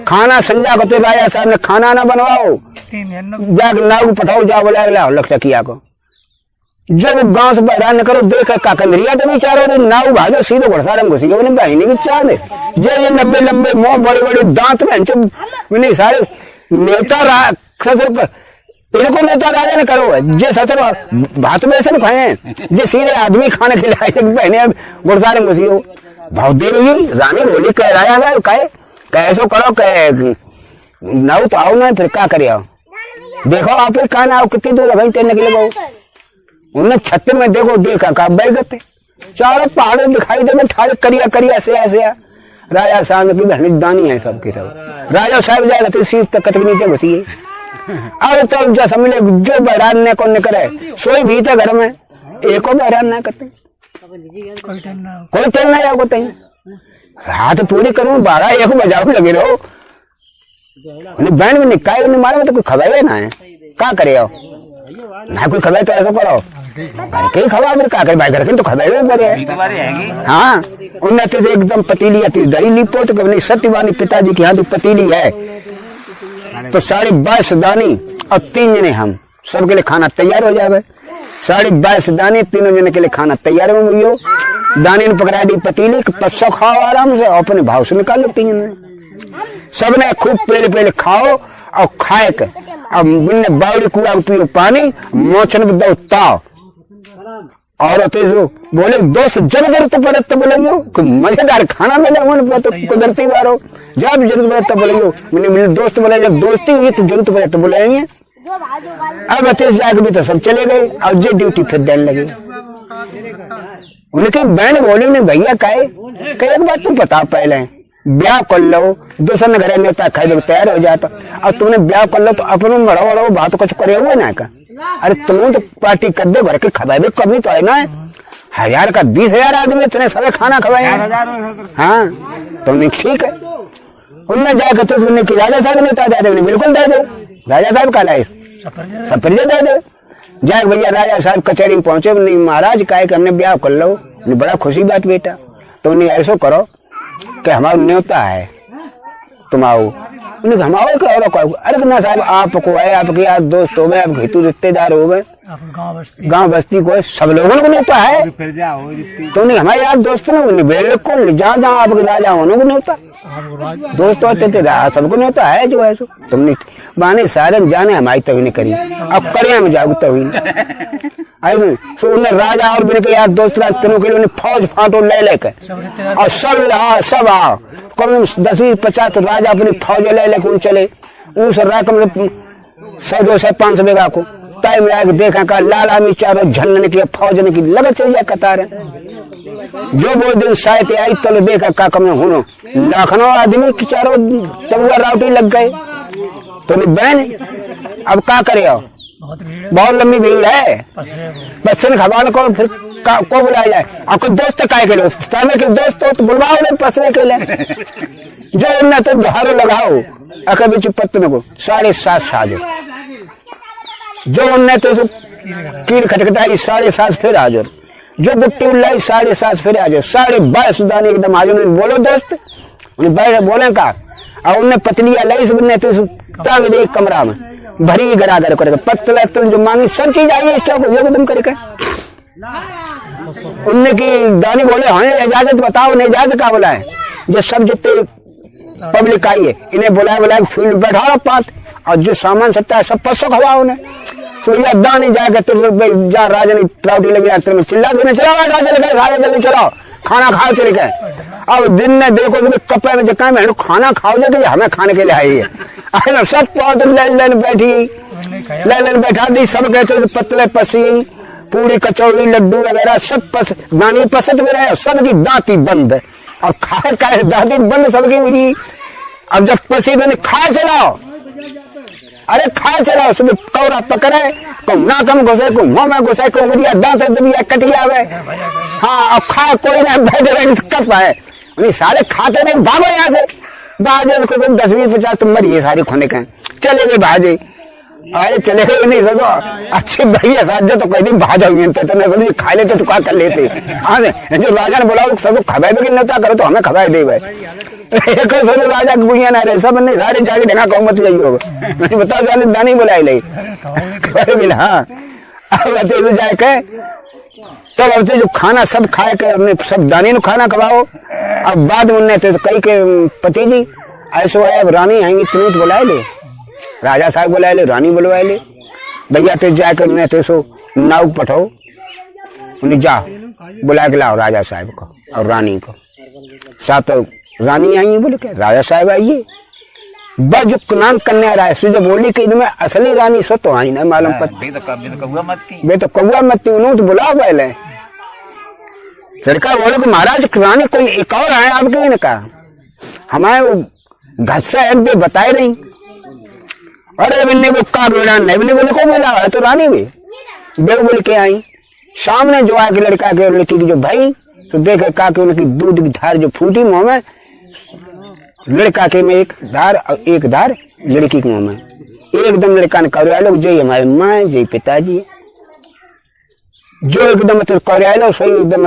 खाना संजा को तो राजा साहब ने खाना ना बनवाओ, जाके नाव पठाओ, जा बोला लखटकिया को, जब गांव से बहरान करो देख का कंदरिया तो बेचारो नाव भाजो सीधे घुड़सा रंग घुसी गए बहनी की चांद जे ये लंबे लंबे मुंह बड़े बड़े दांत में सारे नेता इनको नेता राजा ने करो जे सतर भात में ऐसे खाए जे सीधे आदमी खाने खिलाए बहने घुड़सा रंग घुसी हो बहुत देर हुई। रानी बोली कह राजा साहब कहे कैसो करो कह नाव तो आओ ना फिर क्या करे आओ देखो आप फिर कहा आओ कितनी दूर है भाई ट्रेन के लिए उन्हें छत्ते में देखा का बैगते चारों पहाड़ों दिखाई दे ठाड़े करिया करिया से ऐसे राजा साहब की बहनी दानी है सबके सब राजा साहब जाएगा तो सीट तक कतक नीचे घुसी है। अब तो जो समझे जो बहरान ने कौन करे सोई भी था घर में एको बहरान ना करते कोई ट्रेन ना जाओ कहीं रात पूरी करूं 12-1 बजाओ लगे रहो उन्हें बैंड में निकाय उन्हें मारे तो कोई खबर ना है क्या करे आओ ना कोई खबर तो ऐसा करो घर के ही खबर मेरे क्या करे भाई घर के तो खबर में करे हाँ उन्हें तो एकदम पतीली आती दही लिपो तो कभी सत्यवानी पिताजी की यहाँ पतीली है तो 22.5 दानी और 3 जने हम सबके लिए खाना तैयार हो जाए 22.5 दाने 3 जने के लिए खाना तैयार हो दानी ने पकड़ा दी पतीली पस्सो खाओ आराम से अपने भाव से निकाल लो 3 जने सबने खूब पहले खाओ और खाए के अब बुन्ने बावड़ी कुआ पियो पानी मोचन में दो ताव और बोले दोस्त जब जरूरत पड़े तो बोलेंगे मजेदार खाना मिले तो कुदरती बार हो जब जरूरत पड़े तो बोलेंगे मेरे दोस्त बोले जब दोस्ती हुई तो जरूरत पड़े तो बोलेंगे। अब अतीस जाके भी तो सब चले गए और जे ड्यूटी फिर देने लगे उनके बहन बोले ने भैया कहे एक बात तुम बता पहले ब्याह कर लो दूसरे घर नेता खाई तैयार हो जाता और तुमने ब्याह कर लो तो अपने बड़ो बड़ो बात कुछ करे हुए ना का अरे तुम तो पार्टी कर दे घर के खवाए भी कमी तो है ना 1000 का 20,000 आदमी इतने सारे खाना खवाए हाँ तुमने ठीक है उनमें जाकर तो तुमने की राजा साहब नेता दे दे बिल्कुल दे दो राजा साहब का लाए सब परिचय दे दो जाए भैया राजा साहब कचहरी में पहुंचे नहीं महाराज कहे कि हमने ब्याह कर लो बड़ा खुशी बात बेटा तो उन्हें ऐसा करो कि हमारा न्योता है तुम आओ उन्हें हम आओ अरे ना साहब आपको है आपके यार दोस्त हो गए आपके हितू रिश्तेदार हो गए गांव बस्ती को सब लोगों को न्योता है तो उन्हें हमारे यार दोस्त ने बिल्कुल जहाँ जहाँ आपके राजा होने को न्योता दोस्त होते थे सबको न्योता है जो है सो तुमने बहाने सारे जाने हमारी तभी नहीं करी अब करे हम जाओ तभी तो उन्हें राजा और मेरे यार दोस्त राजतनों के लिए उन्हें फौज फाटो ले लेकर और सब आओ कम 10-50 तो राजा अपनी फौज ले लेकर उन चले उस रकम 100-200-500 बीघा को टाइम आके देखा का लाल आमी चारों झलने की फौज ने की लगे चलिए कतार जो वो दिन शायद आई तो देखा का कम हुनो लाखों आदमी की चारों तबुआ राउटी लग गए तो बहन अब क्या करे आओ बहुत लंबी भीड़ है पश्चिम खबान को फिर को बुलाया जाए आपको दोस्त काय के के दोस्त हो तो बुलवाओ नहीं पसने के लिए जो उन्हें तो धारो लगाओ अगर बीच पत्तन को 7.5 साजो जो उन्हें तो कील खटखटाई 7.5 फिर आ जाओ जो बुट्टी उल्लाई 7.5 फिर आ जाओ 22.5 दाने एकदम आ जाओ बोलो दोस्त उन्हें बैठ बोले का और उन्हें पतलियां लाई सबने तो टांग दी कमरा में भरी गरागर करेगा पत्तल जो मांगी सब चीज आई स्टॉक एकदम करके उनने की दानी बोले हाँ इजाजत बताओ उन्हें इजाजत का बोला है जो सब जितने पब्लिक आई है इन्हें बुलाया फील्ड बैठाओ पात और जो सामान सट्टा है सब पसो खवाओ उन्हें तो यह दानी जाकर तो जा राजा ने ट्राउटी लगी रास्ते में चिल्ला देने चलाओ राजा लगे सारे जल्दी चलाओ खाना खाओ चले गए अब दिन में देखो तो कपड़े में जगह में खाना खाओ जाके हमें खाने के लिए आई है सब पौध लाइन बैठी लाइन बैठा दी सब कहते पतले पसी पूरी कचौड़ी लड्डू वगैरह सब नानी पसंद में रहे सबकी दांती बंद और खाए खाए दांती बंद सबकी हुई अब जब पसी मैंने खा चलाओ अरे खा चलाओ सुबह कौरा पकड़े को ना कम घुसे को मुंह में घुसे को उंगलियां दांत दबिया कटिया हुए हाँ अब खा कोई ना बैठे रहे कब पाए उन्हें सारे खाते नहीं भागो यहाँ से बाजे को 10-20-50 तुम मरिए सारी खोने का चले गए भाजे अरे चले गए नहीं तो अच्छे भैया साथ तो कहीं भाग जाओगे तो खा लेते तो क्या कर लेते। हाँ जो राजा ने बोला सबको खबाए भी नता करो तो हमें खबाए दे भाई एक राजा की गुइया ना रहे सब ने सारे जाके देखा कौ मत जाइए बताओ जाने दानी बुलाई ले। हाँ अब तो जाए के तब अब जो खाना सब खाए के अपने सब दानी नु खाना खवाओ। अब बाद में उन्हें तो कई के पति जी ऐसो है रानी आएंगी तुम्हें तो बुलाए ले राजा साहब बुलाए ले रानी बुलवाए ले भैया ते जाकर उन्हें तो सो नाव पठाओ उन्हें जा बुला के लाओ राजा साहब को और रानी को साथ रानी आई बोले के राजा साहब आइए बस जो नाम कन्या रहा है जो बोली कि इनमें असली रानी सो तो आई ना मालूम पत बे तो कौआ मत उन्होंने तो बुलाओ पहले लड़का बोले कि महाराज रानी कोई एक और आए आपके ने कहा हमारे घर से एक भी बताए नहीं। अरे बिन्ने वो का बोला नहीं बिन्ने बोले को बोला है तो रानी भी बे बोल के आई सामने जो आके लड़का के लड़की की जो भाई तो देखे का कि उनकी दूध की धार जो फूटी मुंह में लड़का के में एक धार लड़की के मुंह में एकदम लड़का ने कौरिया लो जय हमारे माँ जय पिताजी जो एकदम कौरिया लो सही एकदम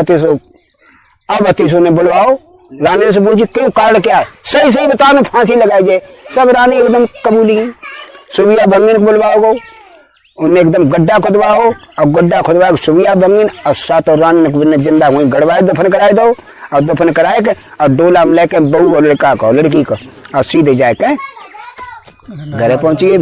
अब अतिशो ने बुलवाओ रानी से पूछी क्यों कारण क्या सही सही बताओ ना फांसी लगाई जाए। सब रानी एकदम कबूली सुविया बंगिन बुलवाओ उन्हें एकदम गड्ढा खुदवाओ और गड्ढा खुदवा सुविया बंगिन और सात और रानी ने जिंदा वहीं गड़वाए दफन कराए दो और दफन कराए के और डोला में लेके बहू और लड़का को लड़की को और सीधे जाके घरे पहुंची।